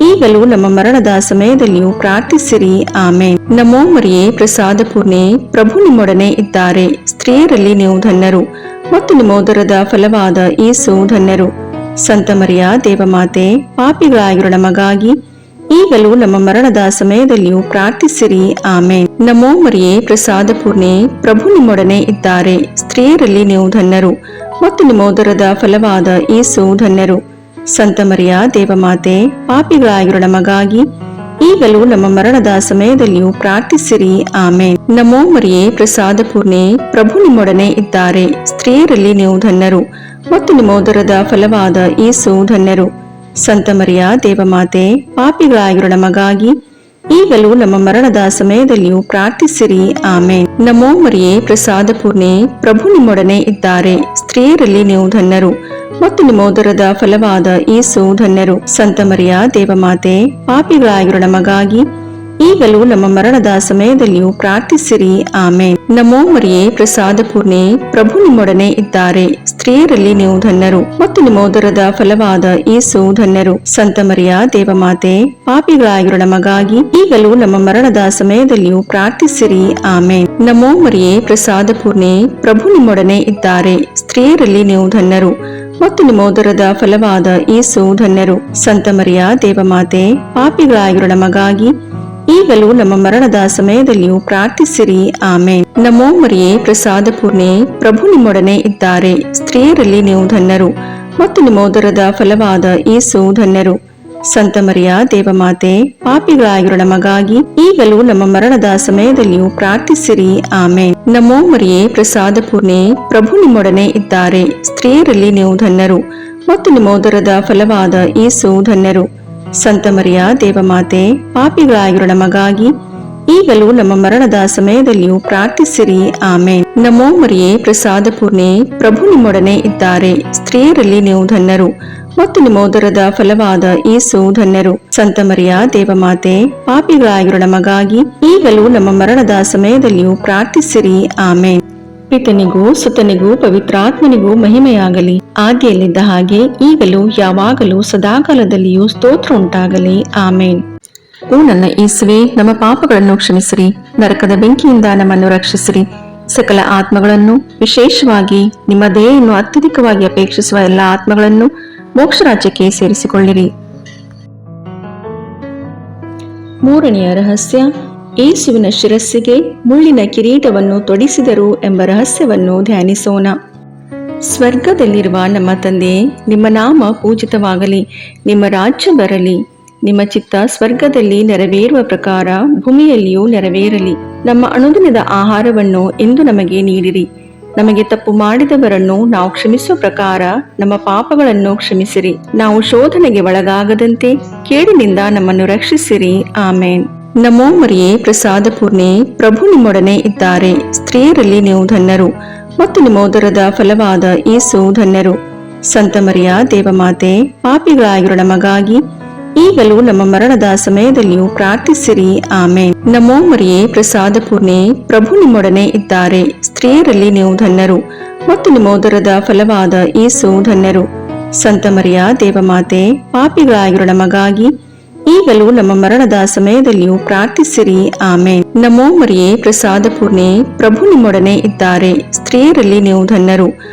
ಈಗಲೂ ನಮ್ಮ ಮರಣದ ಸಮಯದಲ್ಲಿಯೂ ಪ್ರಾರ್ಥಿಸಿರಿ. ಆಮೇನ್. ನಮೋ ಮರಿಯೇ, ಪ್ರಸಾದ ಪೂರ್ಣೆ, ಪ್ರಭು ನಿಮ್ಮೊಡನೆ ಇದ್ದಾರೆ. ಸ್ತ್ರೀಯರಲ್ಲಿ ನೀವು ಧನ್ಯರು ಮತ್ತು ನಿಮ್ಮ ಉದರದ ಫಲವಾದ ಯೇಸು ಧನ್ಯರು. ಸಂತ ಮರಿಯ ದೇವಮಾತೆ, ಪಾಪಿಗಳಾಗಿರೋ ನಮಗಾಗಿ ಈಗಲೂ ನಮ್ಮ ಮರಣದ ಸಮಯದಲ್ಲಿಯೂ ಪ್ರಾರ್ಥಿಸಿರಿ. ಆಮೇನ್. ನಮೋ ಮರಿಯೇ, ಪ್ರಸಾದ ಪೂರ್ಣೆ, ಪ್ರಭು ನಿಮ್ಮೊಡನೆ ಇದ್ದಾರೆ. ಸ್ತ್ರೀಯರಲ್ಲಿ ನೀವು ಧನ್ಯರು ಮತ್ತು ನಿಮ್ಮ ಉದರದ ಫಲವಾದ ಯೇಸು ಧನ್ಯರು. ಸಂತ ಮರಿಯ ದೇವಮಾತೆ, ಪಾಪಿಗಳಾಗಿರೋ ನಮಗಾಗಿ ಈಗಲೂ ನಮ್ಮ ಮರಣದ ಸಮಯದಲ್ಲಿಯೂ ಪ್ರಾರ್ಥಿಸಿರಿ. ಆಮೇನ್. ನಮೋ ಮರಿಯೇ, ಪ್ರಸಾದ ಪೂರ್ಣೆ, ಪ್ರಭು ನಿಮ್ಮೊಡನೆ ಇದ್ದಾರೆ. ಸ್ತ್ರೀಯರಲ್ಲಿ ನೀವು ಧನ್ಯರು ಮತ್ತು ನಿಮ್ಮ ಉದರದ ಫಲವಾದ ಯೇಸು ಧನ್ಯರು. ಸಂತ ಮರಿಯ ದೇವಮಾತೆ, ಪಾಪಿಗಳಾಗಿರೋ ನಮಗಾಗಿ ಈಗಲೂ ನಮ್ಮ ಮರಣದ ಸಮಯದಲ್ಲಿಯೂ ಪ್ರಾರ್ಥಿಸಿರಿ. ಆಮೇನ್. ನಮೋ ಮರಿಯೇ, ಪ್ರಸಾದ ಪೂರ್ಣೆ, ಪ್ರಭು ನಿಮ್ಮೊಡನೆ ಇದ್ದಾರೆ. ಸ್ತ್ರೀಯರಲ್ಲಿ ನೀವು ಧನ್ಯರು ಮತ್ತು ನಿಮ್ಮ ಉದರದ ಫಲವಾದ ಯೇಸು ಧನ್ಯರು. ಸಂತ ಮರಿಯ ದೇವಮಾತೆ, ಪಾಪಿಗಳಾಗಿರೋ ನಮಗಾಗಿ ಈಗಲೂ ನಮ್ಮ ಮರಣದ ಸಮಯದಲ್ಲಿಯೂ ಪ್ರಾರ್ಥಿಸಿರಿ. ಆಮೇನ್. ನಮೋ ಮರಿಯೇ, ಪ್ರಸಾದ ಪೂರ್ಣೆ, ಪ್ರಭು ನಿಮ್ಮೊಡನೆ ಇದ್ದಾರೆ. ಸ್ತ್ರೀಯರಲ್ಲಿ ನೀವು ಧನ್ಯರು ಮತ್ತು ನಿಮ್ಮ ಉದರದ ಫಲವಾದ ಯೇಸು ಧನ್ಯರು. ಸಂತ ಮರಿಯ ದೇವಮಾತೆ, ಪಾಪಿಗಳಾಗಿರೋ ನಮಗಾಗಿ ಈಗಲೂ ನಮ್ಮ ಮರಣದ ಸಮಯದಲ್ಲಿಯೂ ಪ್ರಾರ್ಥಿಸಿರಿ. ಆಮೇನ್. ನಮೋ ಮರಿಯೇ, ಪ್ರಸಾದ ಪೂರ್ಣೆ, ಪ್ರಭು ನಿಮ್ಮೊಡನೆ ಇದ್ದಾರೆ. ಸ್ತ್ರೀಯರಲ್ಲಿ ನೀವು ಧನ್ಯರು ಮತ್ತು ನಿಮ್ಮ ಉದರದ ಫಲವಾದ ಯೇಸು ಧನ್ಯರು. ಸಂತ ಮರಿಯ ದೇವಮಾತೆ, ಪಾಪಿಗಳಾಗಿರೋ ನಮಗಾಗಿ ಈಗಲೂ ನಮ್ಮ ಮರಣದ ಸಮಯದಲ್ಲಿಯೂ ಪ್ರಾರ್ಥಿಸಿರಿ. ಆಮೇನ್. ನಮೋ ಮರಿಯೇ, ಪ್ರಸಾದ ಪೂರ್ಣೆ, ಪ್ರಭು ನಿಮ್ಮೊಡನೆ ಇದ್ದಾರೆ. ಸ್ತ್ರೀಯರಲ್ಲಿ ನೀವು ಧನ್ಯರು ಮತ್ತು ನಿಮ್ಮ ಉದರದ ಫಲವಾದ ಯೇಸು ಧನ್ಯರು. ಸಂತ ಮರಿಯ ದೇವಮಾತೆ, ಪಾಪಿಗಳಾಗಿರೋ ನಮಗಾಗಿ ಈಗಲೂ ನಮ್ಮ ಮರಣದ ಸಮಯದಲ್ಲಿಯೂ ಪ್ರಾರ್ಥಿಸಿರಿ. ಆಮೇನ್. ನಮೋ ಮರಿಯೇ, ಪ್ರಸಾದ ಪೂರ್ಣೆ, ಪ್ರಭು ನಿಮ್ಮೊಡನೆ ಇದ್ದಾರೆ. ಸ್ತ್ರೀಯರಲ್ಲಿ ನೀವು ಧನ್ಯರು ಮತ್ತು ನಿಮ್ಮ ಉದರದ ಫಲವಾದ ಯೇಸು ಧನ್ಯರು. ಸಂತ ಮರಿಯ ದೇವಮಾತೆ, ಪಾಪಿಗಳಾಗಿರೋ ನಮಗಾಗಿ ಈಗಲೂ ನಮ್ಮ ಮರಣದ ಸಮಯದಲ್ಲಿಯೂ ಪ್ರಾರ್ಥಿಸಿರಿ. ಆಮೇನ್. ನಮೋ ಮರಿಯೇ, ಪ್ರಸಾದ ಪೂರ್ಣೆ, ಪ್ರಭು ನಿಮ್ಮೊಡನೆ ಇದ್ದಾರೆ. ಸ್ತ್ರೀಯರಲ್ಲಿ ನೀವು ಧನ್ಯರು ಮತ್ತು ನಿಮ್ಮ ಉದರದ ಫಲವಾದ ಯೇಸು ಧನ್ಯರು. ಸಂತ ಮರಿಯ ದೇವಮಾತೆ, ಪಾಪಿಗಳಾಗಿರೋ ನಮಗಾಗಿ ಈಗಲೂ ನಮ್ಮ ಮರಣದ ಸಮಯದಲ್ಲಿಯೂ ಪ್ರಾರ್ಥಿಸಿರಿ. ಆಮೇನ್. ಪಿತನಿಗೂ ಸುತನಿಗೂ ಪವಿತ್ರಾತ್ಮನಿಗೂ ಮಹಿಮೆಯಾಗಲಿ, ಆದಿಯಲ್ಲಿದ್ದ ಹಾಗೆ ಈಗಲೂ ಯಾವಾಗಲೂ ಸದಾಕಾಲದಲ್ಲಿಯೂ ಸ್ತೋತ್ರ ಉಂಟಾಗಲಿ. ಆಮೇನ್. ಓ ನನ್ನ ಯೇಸುವೆ, ನಮ್ಮ ಪಾಪಗಳನ್ನು ಕ್ಷಮಿಸಿರಿ, ನರಕದ ಬೆಂಕಿಯಿಂದ ನಮ್ಮನ್ನು ರಕ್ಷಿಸಿರಿ, ಸಕಲ ಆತ್ಮಗಳನ್ನು, ವಿಶೇಷವಾಗಿ ನಿಮ್ಮ ದಯೆಯನ್ನು ಅತ್ಯಧಿಕವಾಗಿ ಅಪೇಕ್ಷಿಸುವ ಎಲ್ಲ ಆತ್ಮಗಳನ್ನು ಮೋಕ್ಷ ರಾಜ್ಯಕ್ಕೆ ಸೇರಿಸಿಕೊಳ್ಳಿರಿ. ಮೂರನೆಯ ರಹಸ್ಯ, ಯೇಸುವಿನ ಶಿರಸ್ಸಿಗೆ ಮುಳ್ಳಿನ ಕಿರೀಟವನ್ನು ತೊಡಿಸಿದರು ಎಂಬ ರಹಸ್ಯವನ್ನು ಧ್ಯಾನಿಸೋಣ. ಸ್ವರ್ಗದಲ್ಲಿರುವ ನಮ್ಮ ತಂದೆಯೇ, ನಿಮ್ಮ ನಾಮ ಪೂಜಿತವಾಗಲಿ, ನಿಮ್ಮ ರಾಜ್ಯ ಬರಲಿ, ನಿಮ್ಮ ಚಿತ್ತ ಸ್ವರ್ಗದಲ್ಲಿ ನೆರವೇರುವ ಪ್ರಕಾರ ಭೂಮಿಯಲ್ಲಿಯೂ ನೆರವೇರಲಿ. ನಮ್ಮ ಅನುದಿನದ ಆಹಾರವನ್ನು ಇಂದು ನಮಗೆ ನೀಡಿರಿ. ನಮಗೆ ತಪ್ಪು ಮಾಡಿದವರನ್ನು ನಾವು ಕ್ಷಮಿಸುವ ಪ್ರಕಾರ ನಮ್ಮ ಪಾಪಗಳನ್ನು ಕ್ಷಮಿಸಿರಿ. ನಾವು ಶೋಧನೆಗೆ ಒಳಗಾಗದಂತೆ ಕೇಡಿನಿಂದ ನಮ್ಮನ್ನು ರಕ್ಷಿಸಿರಿ. ಆಮೇನ್. ನಮೋ ಮರಿಯೇ, ಪ್ರಸಾದ ಪೂರ್ಣೆ, ಪ್ರಭು ನಿಮ್ಮೊಡನೆ ಇದ್ದಾರೆ. ಸ್ತ್ರೀಯರಲ್ಲಿ ನೀವು ಧನ್ಯರು ಮತ್ತು ನಿಮ್ಮ ಉದರದ ಫಲವಾದ ಯೇಸು ಧನ್ಯರು. ಸಂತ ಮರಿಯ ದೇವಮಾತೆ, ಪಾಪಿಗಳಾಗಿರೋ ನಮಗಾಗಿ ಈಗಲೂ ನಮ್ಮ ಮರಣದ ಸಮಯದಲ್ಲಿಯೂ ಪ್ರಾರ್ಥಿಸಿರಿ. ಆಮೇನ್. ನಮೋ ಮರಿಯೇ, ಪ್ರಸಾದ ಪೂರ್ಣೆ, ಪ್ರಭು ನಿಮ್ಮೊಡನೆ ಇದ್ದಾರೆ. ಸ್ತ್ರೀಯರಲ್ಲಿ ನೀವು ಧನ್ಯರು ಮತ್ತು ನಿಮ್ಮ ಉದರದ ಫಲವಾದ ಯೇಸು ಧನ್ಯರು. ಸಂತ ಮರಿಯ ದೇವಮಾತೆ, ಪಾಪಿಗಳಾಗಿರೋ ನಮಗಾಗಿ ಈಗಲೂ ನಮ್ಮ ಮರಣದ ಸಮಯದಲ್ಲಿಯೂ ಪ್ರಾರ್ಥಿಸಿರಿ. ಆಮೇನ್. ನಮೋ ಮರಿಯೇ, ಪ್ರಸಾದ ಪೂರ್ಣೆ, ಪ್ರಭು ನಿಮ್ಮೊಡನೆ ಇದ್ದಾರೆ. ಸ್ತ್ರೀಯರಲ್ಲಿ ನೀವು ಧನ್ಯರು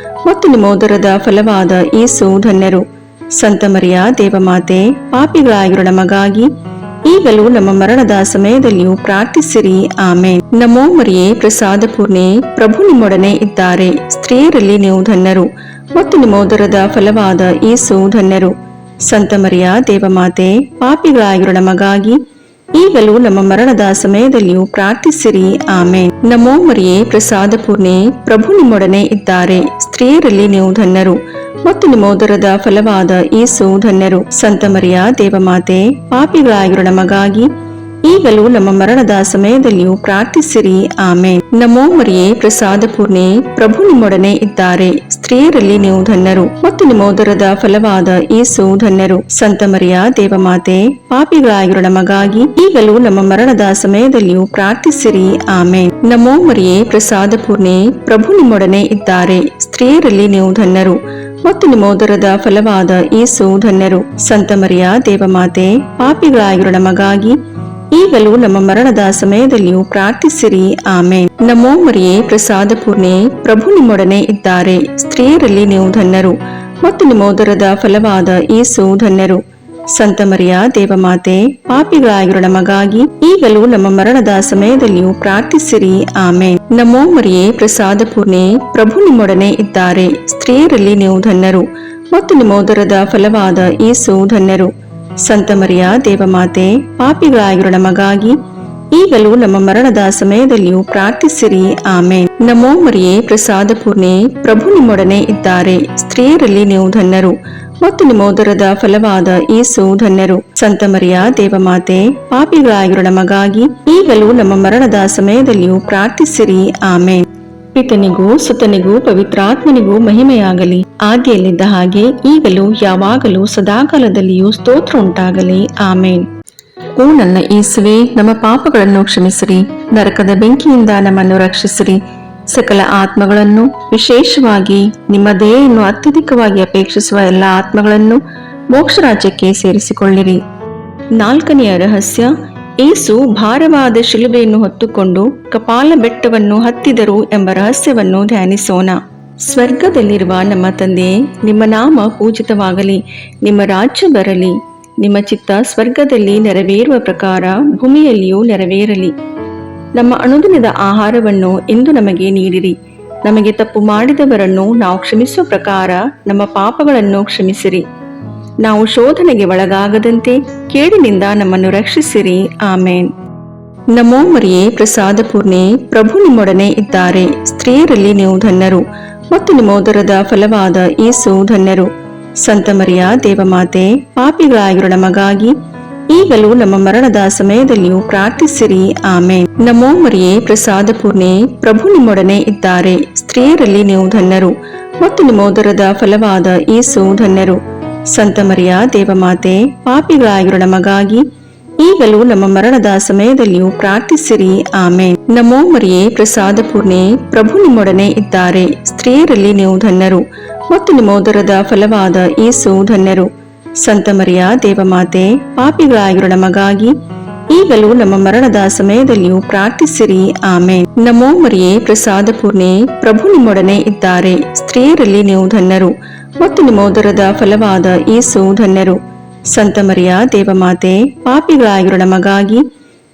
ಮತ್ತು ನಿಮ್ಮ ಉದರದ ಫಲವಾದ ಯೇಸು ಧನ್ಯರು. ಸಂತ ಮರಿಯ ದೇವಮಾತೆ, ಪಾಪಿಗಳಾಗಿರೋ ನಮಗಾಗಿ ಈಗಲೂ ನಮ್ಮ ಮರಣದ ಸಮಯದಲ್ಲಿಯೂ ಪ್ರಾರ್ಥಿಸಿರಿ. ಆಮೇನ್. ನಮೋ ಮರಿಯೇ, ಪ್ರಸಾದ ಪೂರ್ಣೆ, ಪ್ರಭು ನಿಮ್ಮೊಡನೆ ಇದ್ದಾರೆ. ಸ್ತ್ರೀಯರಲ್ಲಿ ನೀವು ಧನ್ಯರು ಮತ್ತು ನಿಮ್ಮ ಉದರದ ಫಲವಾದ ಯೇಸು ಧನ್ಯರು. ಸಂತ ಮರಿಯ ದೇವಮಾತೆ, ಪಾಪಿಗಳಾಗಿರೋ ನಮಗಾಗಿ ಈಗಲೂ ನಮ್ಮ ಮರಣದ ಸಮಯದಲ್ಲಿಯೂ ಪ್ರಾರ್ಥಿಸಿರಿ. ಆಮೇನ್. ನಮೋ ಮರಿಯೇ, ಪ್ರಸಾದ ಪೂರ್ಣೆ, ಪ್ರಭು ನಿಮ್ಮೊಡನೆ ಇದ್ದಾರೆ. ಸ್ತ್ರೀಯರಲ್ಲಿ ನೀವು ಧನ್ಯರು ಮತ್ತು ನಿಮ್ಮ ಉದರದ ಫಲವಾದ ಯೇಸು ಧನ್ಯರು. ಸಂತ ಮರಿಯ ದೇವಮಾತೆ, ಪಾಪಿಗಳಾಗಿರೋ ನಮಗಾಗಿ ಈಗಲೂ ನಮ್ಮ ಮರಣದ ಸಮಯದಲ್ಲಿಯೂ ಪ್ರಾರ್ಥಿಸಿರಿ. ಆಮೇನ್. ನಮೋ ಮರಿಯೇ, ಪ್ರಸಾದ ಪೂರ್ಣೆ, ಪ್ರಭು ನಿಮ್ಮೊಡನೆ ಇದ್ದಾರೆ. ಸ್ತ್ರೀಯರಲ್ಲಿ ನೀವು ಧನ್ಯರು ಮತ್ತು ನಿಮ್ಮ ಉದರದ ಫಲವಾದ ಯೇಸು ಧನ್ಯರು. ಸಂತ ಮರಿಯ ದೇವಮಾತೆ, ಪಾಪಿಗಳಾಗಿರೋ ನಮಗಾಗಿ ಈಗಲೂ ನಮ್ಮ ಮರಣದ ಸಮಯದಲ್ಲಿಯೂ ಪ್ರಾರ್ಥಿಸಿರಿ. ಆಮೇನ್. ನಮೋ ಮರಿಯೇ, ಪ್ರಸಾದ ಪೂರ್ಣೆ, ಪ್ರಭು ನಿಮ್ಮೊಡನೆ ಇದ್ದಾರೆ. ಸ್ತ್ರೀಯರಲ್ಲಿ ನೀವು ಧನ್ಯರು ಮತ್ತು ನಿಮ್ಮ ಉದರದ ಫಲವಾದ ಯೇಸು ಧನ್ಯರು. ಸಂತ ಮರಿಯ ದೇವಮಾತೆ, ಪಾಪಿಗಳಾಗಿರೋ ನಮಗಾಗಿ ಈಗಲೂ ನಮ್ಮ ಮರಣದ ಸಮಯದಲ್ಲಿಯೂ ಪ್ರಾರ್ಥಿಸಿರಿ. ಆಮೇನ್. ನಮೋ ಮರಿಯೇ, ಪ್ರಸಾದ ಪೂರ್ಣೆ, ಪ್ರಭು ನಿಮ್ಮೊಡನೆ ಇದ್ದಾರೆ. ಸ್ತ್ರೀಯರಲ್ಲಿ ನೀವು ಧನ್ಯರು ಮತ್ತು ನಿಮ್ಮ ಉದರದ ಫಲವಾದ ಯೇಸು ಧನ್ಯರು. ಸಂತ ಮರಿಯ ದೇವಮಾತೆ, ಪಾಪಿಗಳಾಗಿರೋ ನಮಗಾಗಿ ಈಗಲೂ ನಮ್ಮ ಮರಣದ ಸಮಯದಲ್ಲಿಯೂ ಪ್ರಾರ್ಥಿಸಿರಿ. ಆಮೇನ್. ನಮೋ ಮರಿಯೇ, ಪ್ರಸಾದ ಪೂರ್ಣೆ, ಪ್ರಭು ನಿಮ್ಮೊಡನೆ ಇದ್ದಾರೆ. ಸ್ತ್ರೀಯರಲ್ಲಿ ನೀವು ಧನ್ಯರು ಮತ್ತು ನಿಮ್ಮ ಉದರದ ಫಲವಾದ ಯೇಸು ಧನ್ಯರು. ಸಂತ ಮರಿಯ ದೇವಮಾತೆ, ಪಾಪಿಗಳಾಗಿರೋ ನಮಗಾಗಿ ಈಗಲೂ ನಮ್ಮ ಮರಣದ ಸಮಯದಲ್ಲಿಯೂ ಪ್ರಾರ್ಥಿಸಿರಿ. ಆಮೇನ್. ನಮೋ ಮರಿಯೇ, ಪ್ರಸಾದ ಪೂರ್ಣೆ, ಪ್ರಭು ನಿಮ್ಮೊಡನೆ ಇದ್ದಾರೆ. ಸ್ತ್ರೀಯರಲ್ಲಿ ನೀವು ಧನ್ಯರು ಮತ್ತು ನಿಮ್ಮ ಉದರದ ಫಲವಾದ ಯೇಸು ಧನ್ಯರು. ಸಂತ ಮರಿಯ ದೇವಮಾತೆ, ಪಾಪಿಗಳಾಗಿರೋ ನಮಗಾಗಿ ಈಗಲೂ ನಮ್ಮ ಮರಣದ ಸಮಯದಲ್ಲಿಯೂ ಪ್ರಾರ್ಥಿಸಿರಿ. ಆಮೇನ್. ಪಿತನಿಗೂ ಸುತನಿಗೂ ಪವಿತ್ರಾತ್ಮನಿಗೂ ಮಹಿಮೆಯಾಗಲಿ, ಆದಿಯಲ್ಲಿದ್ದ ಹಾಗೆ ಈಗಲೂ ಯಾವಾಗಲೂ ಸದಾಕಾಲದಲ್ಲಿಯೂ ಸ್ತೋತ್ರ ಉಂಟಾಗಲಿ. ಆಮೇನ್. ಓ ನನ್ನ ಯೇಸುವೆ, ನಮ್ಮ ಪಾಪಗಳನ್ನು ಕ್ಷಮಿಸಿರಿ, ನರಕದ ಬೆಂಕಿಯಿಂದ ನಮ್ಮನ್ನು ರಕ್ಷಿಸಿರಿ, ಸಕಲ ಆತ್ಮಗಳನ್ನು, ವಿಶೇಷವಾಗಿ ನಿಮ್ಮ ದಯೆಯನ್ನು ಅತ್ಯಧಿಕವಾಗಿ ಅಪೇಕ್ಷಿಸುವ ಎಲ್ಲ ಆತ್ಮಗಳನ್ನು ಮೋಕ್ಷ ರಾಜ್ಯಕ್ಕೆ ಸೇರಿಸಿಕೊಳ್ಳಿರಿ. 4ನೆಯ ರಹಸ್ಯ, ಯೇಸು ಭಾರವಾದ ಶಿಲುಬೆಯನ್ನು ಹೊತ್ತುಕೊಂಡು ಕಪಾಲ ಬೆಟ್ಟವನ್ನು ಹತ್ತಿದರು ಎಂಬ ರಹಸ್ಯವನ್ನು ಧ್ಯಾನಿಸೋಣ. ಸ್ವರ್ಗದಲ್ಲಿರುವ ನಮ್ಮ ತಂದೆಯೇ, ನಿಮ್ಮ ನಾಮ ಪೂಜಿತವಾಗಲಿ, ನಿಮ್ಮ ರಾಜ್ಯ ಬರಲಿ, ನಿಮ್ಮ ಚಿತ್ತ ಸ್ವರ್ಗದಲ್ಲಿ ನೆರವೇರುವ ಪ್ರಕಾರ ಭೂಮಿಯಲ್ಲಿಯೂ ನೆರವೇರಲಿ. ನಮ್ಮ ಅನುದಿನದ ಆಹಾರವನ್ನು ಇಂದು ನಮಗೆ ನೀಡಿರಿ. ನಮಗೆ ತಪ್ಪು ಮಾಡಿದವರನ್ನು ನಾವು ಕ್ಷಮಿಸುವ ಪ್ರಕಾರ ನಮ್ಮ ಪಾಪಗಳನ್ನು ಕ್ಷಮಿಸಿರಿ. ನಾವು ಶೋಧನೆಗೆ ಒಳಗಾಗದಂತೆ ಕೇಡಿನಿಂದ ನಮ್ಮನ್ನು ರಕ್ಷಿಸಿರಿ. ಆಮೇನ್. ನಮೋ ಮರಿಯೇ, ಪ್ರಸಾದ ಪೂರ್ಣೆ, ಪ್ರಭು ನಿಮ್ಮೊಡನೆ ಇದ್ದಾರೆ. ಸ್ತ್ರೀಯರಲ್ಲಿ ನೀವು ಧನ್ಯರು ಮತ್ತು ನಿಮ್ಮ ಉದರದ ಫಲವಾದ ಯೇಸು ಧನ್ಯರು. ಸಂತ ಮರಿಯ ದೇವಮಾತೆ, ಪಾಪಿಗಳಾಗಿರೋ ನಮಗಾಗಿ ಈಗಲೂ ನಮ್ಮ ಮರಣದ ಸಮಯದಲ್ಲಿಯೂ ಪ್ರಾರ್ಥಿಸಿರಿ. ಆಮೇನ್. ನಮೋ ಮರಿಯೇ, ಪ್ರಸಾದ ಪೂರ್ಣೆ, ಪ್ರಭು ನಿಮ್ಮೊಡನೆ ಇದ್ದಾರೆ. ಸ್ತ್ರೀಯರಲ್ಲಿ ನೀವು ಧನ್ಯರು ಮತ್ತು ನಿಮ್ಮ ಉದರದ ಫಲವಾದ ಯೇಸು ಧನ್ಯರು. ಸಂತ ಮರಿಯ ದೇವಮಾತೆ, ಪಾಪಿಗಳಾಗಿರೋ ನಮಗಾಗಿ ಈಗಲೂ ನಮ್ಮ ಮರಣದ ಸಮಯದಲ್ಲಿಯೂ ಪ್ರಾರ್ಥಿಸಿರಿ. ಆಮೇನ್. ನಮೋ ಮರಿಯೇ, ಪ್ರಸಾದ ಪೂರ್ಣೆ, ಪ್ರಭು ನಿಮ್ಮೊಡನೆ ಇದ್ದಾರೆ. ಸ್ತ್ರೀಯರಲ್ಲಿ ನೀವು ಧನ್ಯರು ಮತ್ತು ನಿಮ್ಮ ಉದರದ ಫಲವಾದ ಯೇಸು ಧನ್ಯರು. ಸಂತ ಮರಿಯ ದೇವಮಾತೆ, ಪಾಪಿಗಳಾಗಿರೋ ನಮಗಾಗಿ ಈಗಲೂ ನಮ್ಮ ಮರಣದ ಸಮಯದಲ್ಲಿಯೂ ಪ್ರಾರ್ಥಿಸಿರಿ. ಆಮೇನ್. ನಮೋ ಮರಿಯೇ, ಪ್ರಸಾದ ಪೂರ್ಣೆ, ಪ್ರಭು ನಿಮ್ಮೊಡನೆ ಇದ್ದಾರೆ. ಸ್ತ್ರೀಯರಲ್ಲಿ ನೀವು ಧನ್ಯರು ಮತ್ತು ನಿಮ್ಮ ಉದರದ ಫಲವಾದ ಯೇಸು ಧನ್ಯರು. ಸಂತ ಮರಿಯ ದೇವಮಾತೆ, ಪಾಪಿಗಳಾಗಿರೋ ನಮಗಾಗಿ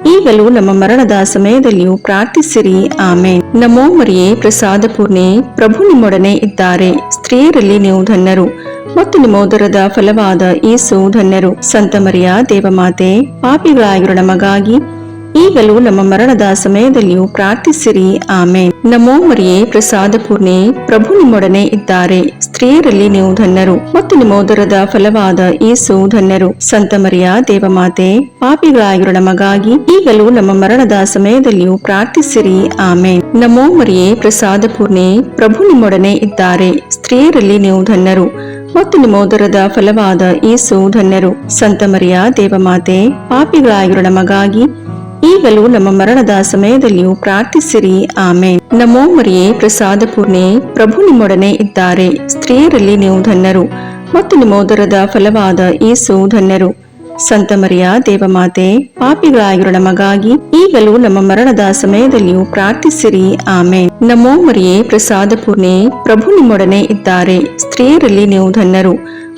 ಈಗಲೂ ನಮ್ಮ ಮರಣದ ಸಮಯದಲ್ಲಿಯೂ ಪ್ರಾರ್ಥಿಸಿರಿ. ಆಮೇನ್. ನಮೋ ಮರಿಯೇ, ಪ್ರಸಾದ ಪೂರ್ಣೆ, ಪ್ರಭು ನಿಮ್ಮೊಡನೆ ಇದ್ದಾರೆ. ಸ್ತ್ರೀಯರಲ್ಲಿ ನೀವು ಧನ್ಯರು ಮತ್ತು ನಿಮ್ಮ ಉದರದ ಫಲವಾದ ಯೇಸು ಧನ್ಯರು. ಸಂತ ಮರಿಯ ದೇವಮಾತೆ, ಪಾಪಿಗಳಾಗಿರೋ ನಮಗಾಗಿ ಈಗಲೂ ನಮ್ಮ ಮರಣದ ಸಮಯದಲ್ಲಿಯೂ ಪ್ರಾರ್ಥಿಸಿರಿ. ಆಮೇನ್. ನಮೋ ಮರಿಯೇ, ಪ್ರಸಾದ ಪೂರ್ಣೆ, ಪ್ರಭು ನಿಮ್ಮೊಡನೆ ಇದ್ದಾರೆ. ಸ್ತ್ರೀಯರಲ್ಲಿ ನೀವು ಧನ್ಯರು ಮತ್ತು ನಿಮ್ಮ ಉದರದ ಫಲವಾದ ಯೇಸು ಧನ್ಯರು. ಸಂತ ಮರಿಯ ದೇವಮಾತೆ, ಪಾಪಿಗಳಾಗಿರೋ ನಮಗಾಗಿ ಈಗಲೂ ನಮ್ಮ ಮರಣದ ಸಮಯದಲ್ಲಿಯೂ ಪ್ರಾರ್ಥಿಸಿರಿ. ಆಮೇನ್. ನಮೋ ಮರಿಯೇ, ಪ್ರಸಾದ ಪೂರ್ಣೆ, ಪ್ರಭು ನಿಮ್ಮೊಡನೆ ಇದ್ದಾರೆ. ಸ್ತ್ರೀಯರಲ್ಲಿ ನೀವು ಧನ್ಯರು ಮತ್ತು ನಿಮ್ಮ ಉದರದ ಫಲವಾದ ಯೇಸು ಧನ್ಯರು. ಸಂತ ಮರಿಯ ದೇವಮಾತೆ, ಪಾಪಿಗಳಾಗಿರೋ ನಮಗಾಗಿ ಈಗಲೂ ನಮ್ಮ ಮರಣದ ಸಮಯದಲ್ಲಿಯೂ ಪ್ರಾರ್ಥಿಸಿರಿ. ಆಮೇನ್. ನಮೋ ಮರಿಯೇ, ಪ್ರಸಾದ ಪೂರ್ಣೆ, ಪ್ರಭು ನಿಮ್ಮೊಡನೆ ಇದ್ದಾರೆ. ಸ್ತ್ರೀಯರಲ್ಲಿ ನೀವು ಧನ್ಯರು ಮತ್ತು ನಿಮ್ಮ ಉದರದ ಫಲವಾದ ಯೇಸು ಧನ್ಯರು. ಸಂತ ಮರಿಯ ದೇವಮಾತೆ, ಪಾಪಿಗಳಾಗಿರೋ ನಮಗಾಗಿ ಈಗಲೂ ನಮ್ಮ ಮರಣದ ಸಮಯದಲ್ಲಿಯೂ ಪ್ರಾರ್ಥಿಸಿರಿ. ಆಮೇನ್. ನಮೋ ಮರಿಯೇ, ಪ್ರಸಾದ ಪೂರ್ಣೆ, ಪ್ರಭು ನಿಮ್ಮೊಡನೆ ಇದ್ದಾರೆ. ಸ್ತ್ರೀಯರಲ್ಲಿ ನೀವು ಧನ್ಯರು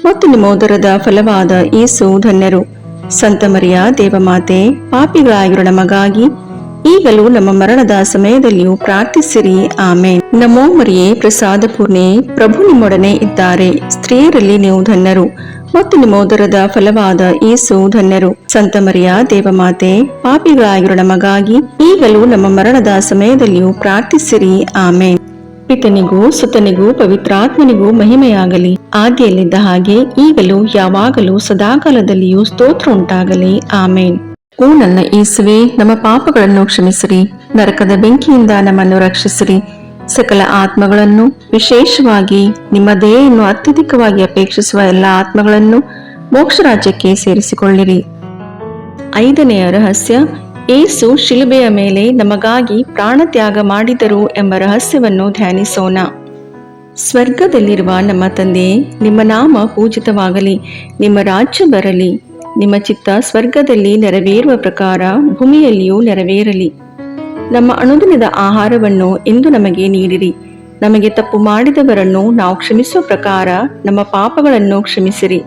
ಮತ್ತು ನಿಮ್ಮ ಉದರದ ಫಲವಾದ ಯೇಸು ಧನ್ಯರು. ಸಂತ ಮರಿಯ ದೇವಮಾತೆ, ಪಾಪಿಗಳಾಗಿರೋ ನಮಗಾಗಿ ಈಗಲೂ ನಮ್ಮ ಮರಣದ ಸಮಯದಲ್ಲಿಯೂ ಪ್ರಾರ್ಥಿಸಿರಿ. ಆಮೇನ್. ನಮೋ ಮರಿಯೇ, ಪ್ರಸಾದ ಪೂರ್ಣೆ, ಪ್ರಭು ನಿಮ್ಮೊಡನೆ ಇದ್ದಾರೆ. ಸ್ತ್ರೀಯರಲ್ಲಿ ನೀವು ಧನ್ಯರು ಮತ್ತು ನಿಮ್ಮ ಉದರದ ಫಲವಾದ ಯೇಸು ಧನ್ಯರು. ಸಂತ ಮರಿಯ ದೇವಮಾತೆ, ಪಾಪಿಗಳಾಗಿರೋ ನಮಗಾಗಿ ಈಗಲೂ ನಮ್ಮ ಮರಣದ ಸಮಯದಲ್ಲಿಯೂ ಪ್ರಾರ್ಥಿಸಿರಿ. ಆಮೇನ್. ಪಿತನಿಗೂ ಸುತನಿಗೂ ಪವಿತ್ರಾತ್ಮನಿಗೂ ಮಹಿಮೆಯಾಗಲಿ, ಆದಿಯಲ್ಲಿದ್ದ ಹಾಗೆ ಈಗಲೂ ಯಾವಾಗಲೂ ಸದಾಕಾಲದಲ್ಲಿಯೂ ಸ್ತೋತ್ರ ಉಂಟಾಗಲಿ. ಆಮೇನ್. ಓ ನನ್ನ ಯೇಸುವೆ, ನಮ್ಮ ಪಾಪಗಳನ್ನು ಕ್ಷಮಿಸಿರಿ, ನರಕದ ಬೆಂಕಿಯಿಂದ ನಮ್ಮನ್ನು ರಕ್ಷಿಸಿರಿ, ಸಕಲ ಆತ್ಮಗಳನ್ನು, ವಿಶೇಷವಾಗಿ ನಿಮ್ಮ ದಯೆಯನ್ನು ಅತ್ಯಧಿಕವಾಗಿ ಅಪೇಕ್ಷಿಸುವ ಎಲ್ಲ ಆತ್ಮಗಳನ್ನು ಮೋಕ್ಷ ರಾಜ್ಯಕ್ಕೆ ಸೇರಿಸಿಕೊಳ್ಳಿರಿ. 5ನೆಯ ರಹಸ್ಯ, ಯೇಸು ಶಿಲುಬೆಯ ಮೇಲೆ ನಮಗಾಗಿ ಪ್ರಾಣ ತ್ಯಾಗ ಮಾಡಿದರು ಎಂಬ ರಹಸ್ಯವನ್ನು ಧ್ಯಾನಿಸೋಣ. ಸ್ವರ್ಗದಲ್ಲಿರುವ ನಮ್ಮ ತಂದೆಯೇ, ನಿಮ್ಮ ನಾಮ ಪೂಜಿತವಾಗಲಿ, ನಿಮ್ಮ ರಾಜ್ಯ ಬರಲಿ, ನಿಮ್ಮ ಚಿತ್ತ ಸ್ವರ್ಗದಲ್ಲಿ ನೆರವೇರುವ ಪ್ರಕಾರ ಭೂಮಿಯಲ್ಲಿಯೂ ನೆರವೇರಲಿ. ನಮ್ಮ ಅನುದಿನದ ಆಹಾರವನ್ನು ಇಂದು ನಮಗೆ ನೀಡಿರಿ. ನಮಗೆ ತಪ್ಪು ಮಾಡಿದವರನ್ನು ನಾವು ಕ್ಷಮಿಸುವ ಪ್ರಕಾರ ನಮ್ಮ ಪಾಪಗಳನ್ನು ಕ್ಷಮಿಸಿರಿ.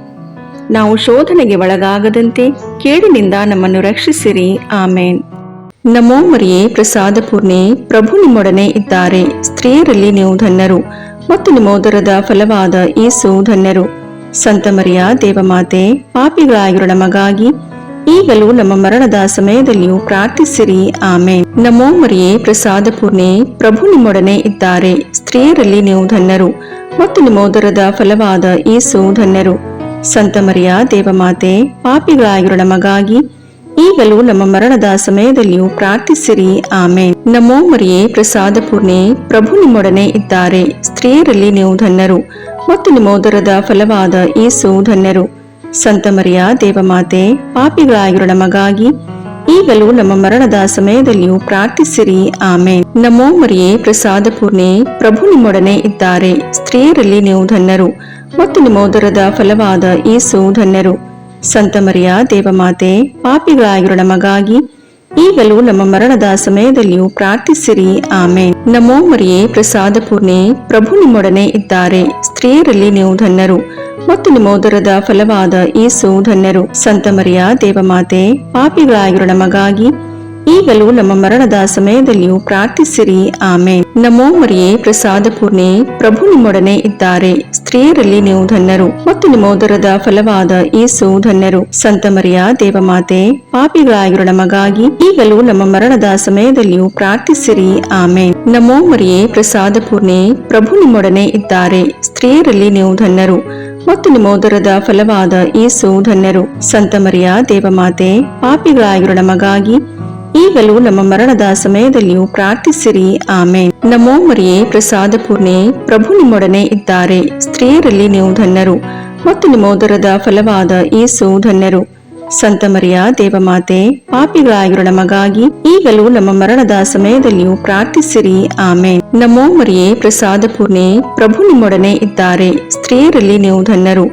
ನಾವು ಶೋಧನೆಗೆ ಒಳಗಾಗದಂತೆ ಕೇಡಿನಿಂದ ನಮ್ಮನ್ನು ರಕ್ಷಿಸಿರಿ. ಆಮೇನ್. ನಮೋ ಮರಿಯೇ, ಪ್ರಸಾದ ಪೂರ್ಣೆ, ಪ್ರಭು ನಿಮ್ಮೊಡನೆ ಇದ್ದಾರೆ. ಸ್ತ್ರೀಯರಲ್ಲಿ ನೀವು ಧನ್ಯರು ಮತ್ತು ನಿಮ್ಮ ಉದರದ ಫಲವಾದ ಯೇಸು ಧನ್ಯರು. ಸಂತ ಮರಿಯ ದೇವಮಾತೆ, ಪಾಪಿಗಳಾಗಿರೋ ನಮಗಾಗಿ ಈಗಲೂ ನಮ್ಮ ಮರಣದ ಸಮಯದಲ್ಲಿಯೂ ಪ್ರಾರ್ಥಿಸಿರಿ. ಆಮೇನ್. ನಮೋ ಮರಿಯೇ, ಪ್ರಸಾದ ಪೂರ್ಣೆ, ಪ್ರಭು ನಿಮ್ಮೊಡನೆ ಇದ್ದಾರೆ. ಸ್ತ್ರೀಯರಲ್ಲಿ ನೀವು ಧನ್ಯರು ಮತ್ತು ನಿಮ್ಮ ಉದರದ ಫಲವಾದ ಯೇಸು ಧನ್ಯರು. ಸಂತ ಮರಿಯ ದೇವಮಾತೆ, ಪಾಪಿಗಳಾಗಿರೋ ನಮಗಾಗಿ ಈಗಲೂ ನಮ್ಮ ಮರಣದ ಸಮಯದಲ್ಲಿಯೂ ಪ್ರಾರ್ಥಿಸಿರಿ. ಆಮೇನ್. ನಮೋ ಮರಿಯೇ, ಪ್ರಸಾದ ಪೂರ್ಣೆ, ಪ್ರಭು ನಿಮ್ಮೊಡನೆ ಇದ್ದಾರೆ. ಸ್ತ್ರೀಯರಲ್ಲಿ ನೀವು ಧನ್ಯರು ಮತ್ತು ನಿಮ್ಮ ಉದರದ ಫಲವಾದ ಯೇಸು ಧನ್ಯರು. ಸಂತ ಮರಿಯ ದೇವಮಾತೆ, ಪಾಪಿಗಳಾಗಿರೋ ನಮಗಾಗಿ ಈಗಲೂ ನಮ್ಮ ಮರಣದ ಸಮಯದಲ್ಲಿಯೂ ಪ್ರಾರ್ಥಿಸಿರಿ. ಆಮೇನ್. ನಮೋ ಮರಿಯೇ, ಪ್ರಸಾದ ಪೂರ್ಣೆ, ಪ್ರಭು ನಿಮ್ಮೊಡನೆ ಇದ್ದಾರೆ. ಸ್ತ್ರೀಯರಲ್ಲಿ ನೀವು ಧನ್ಯರು ಮತ್ತು ನಿಮ್ಮ ಉದರದ ಫಲವಾದ ಯೇಸು ಧನ್ಯರು. ಸಂತ ಮರಿಯ ದೇವಮಾತೆ, ಪಾಪಿಗಳಾಗಿರೋ ನಮಗಾಗಿ ಈಗಲೂ ನಮ್ಮ ಮರಣದ ಸಮಯದಲ್ಲಿಯೂ ಪ್ರಾರ್ಥಿಸಿರಿ. ಆಮೇನ್. ನಮೋ ಮರಿಯೇ, ಪ್ರಸಾದ ಪೂರ್ಣೆ, ಪ್ರಭು ನಿಮ್ಮೊಡನೆ ಇದ್ದಾರೆ. ಸ್ತ್ರೀಯರಲ್ಲಿ ನೀವು ಧನ್ಯರು ಮತ್ತು ನಿಮ್ಮ ಉದರದ ಫಲವಾದ ಯೇಸು ಧನ್ಯರು. ಸಂತ ಮರಿಯ ದೇವಮಾತೆ, ಪಾಪಿಗಳಾಗಿರೋ ನಮಗಾಗಿ ಈಗಲೂ ನಮ್ಮ ಮರಣದ ಸಮಯದಲ್ಲಿಯೂ ಪ್ರಾರ್ಥಿಸಿರಿ. ಆಮೇನ್. ನಮೋ ಮರಿಯೇ, ಪ್ರಸಾದ ಪೂರ್ಣೆ, ಪ್ರಭು ನಿಮ್ಮೊಡನೆ ಇದ್ದಾರೆ. ಸ್ತ್ರೀಯರಲ್ಲಿ ನೀವು ಧನ್ಯರು ಮತ್ತು ನಿಮ್ಮ ಉದರದ ಫಲವಾದ ಯೇಸು ಧನ್ಯರು. ಸಂತ ಮರಿಯ ದೇವಮಾತೆ, ಪಾಪಿಗಳಾಗಿರೋ ನಮಗಾಗಿ ಈಗಲೂ ನಮ್ಮ ಮರಣದ ಸಮಯದಲ್ಲಿಯೂ ಪ್ರಾರ್ಥಿಸಿರಿ. ಆಮೇನ್. ನಮೋ ಮರಿಯೇ, ಪ್ರಸಾದ ಪೂರ್ಣೆ, ಪ್ರಭು ನಿಮ್ಮೊಡನೆ ಇದ್ದಾರೆ. ಸ್ತ್ರೀಯರಲ್ಲಿ ನೀವು ಧನ್ಯರು ಮತ್ತು ನಿಮ್ಮ ಉದರದ ಫಲವಾದ ಯೇಸು ಧನ್ಯರು. ಸಂತ ಮರಿಯ ದೇವಮಾತೆ, ಪಾಪಿಗಳಾಗಿರೋ ನಮಗಾಗಿ ಈಗಲೂ ನಮ್ಮ ಮರಣದ ಸಮಯದಲ್ಲಿಯೂ ಪ್ರಾರ್ಥಿಸಿರಿ. ಆಮೇನ್. ನಮೋ ಮರಿಯೇ, ಪ್ರಸಾದ ಪೂರ್ಣೆ, ಪ್ರಭು ನಿಮ್ಮೊಡನೆ ಇದ್ದಾರೆ. ಸ್ತ್ರೀಯರಲ್ಲಿ ನೀವು ಧನ್ಯರು ಮತ್ತು ನಿಮ್ಮ ಉದರದ ಫಲವಾದ ಯೇಸು ಧನ್ಯರು. ಸಂತ ಮರಿಯ ದೇವಮಾತೆ, ಪಾಪಿಗಳಾಗಿರೋ ನಮಗಾಗಿ ಈಗಲೂ ನಮ್ಮ ಮರಣದ ಸಮಯದಲ್ಲಿಯೂ ಪ್ರಾರ್ಥಿಸಿರಿ. ಆಮೇನ್. ನಮೋ ಮರಿಯೇ, ಪ್ರಸಾದ ಪೂರ್ಣೆ, ಪ್ರಭು ನಿಮ್ಮೊಡನೆ ಇದ್ದಾರೆ. ಸ್ತ್ರೀಯರಲ್ಲಿ ನೀವು ಧನ್ಯರು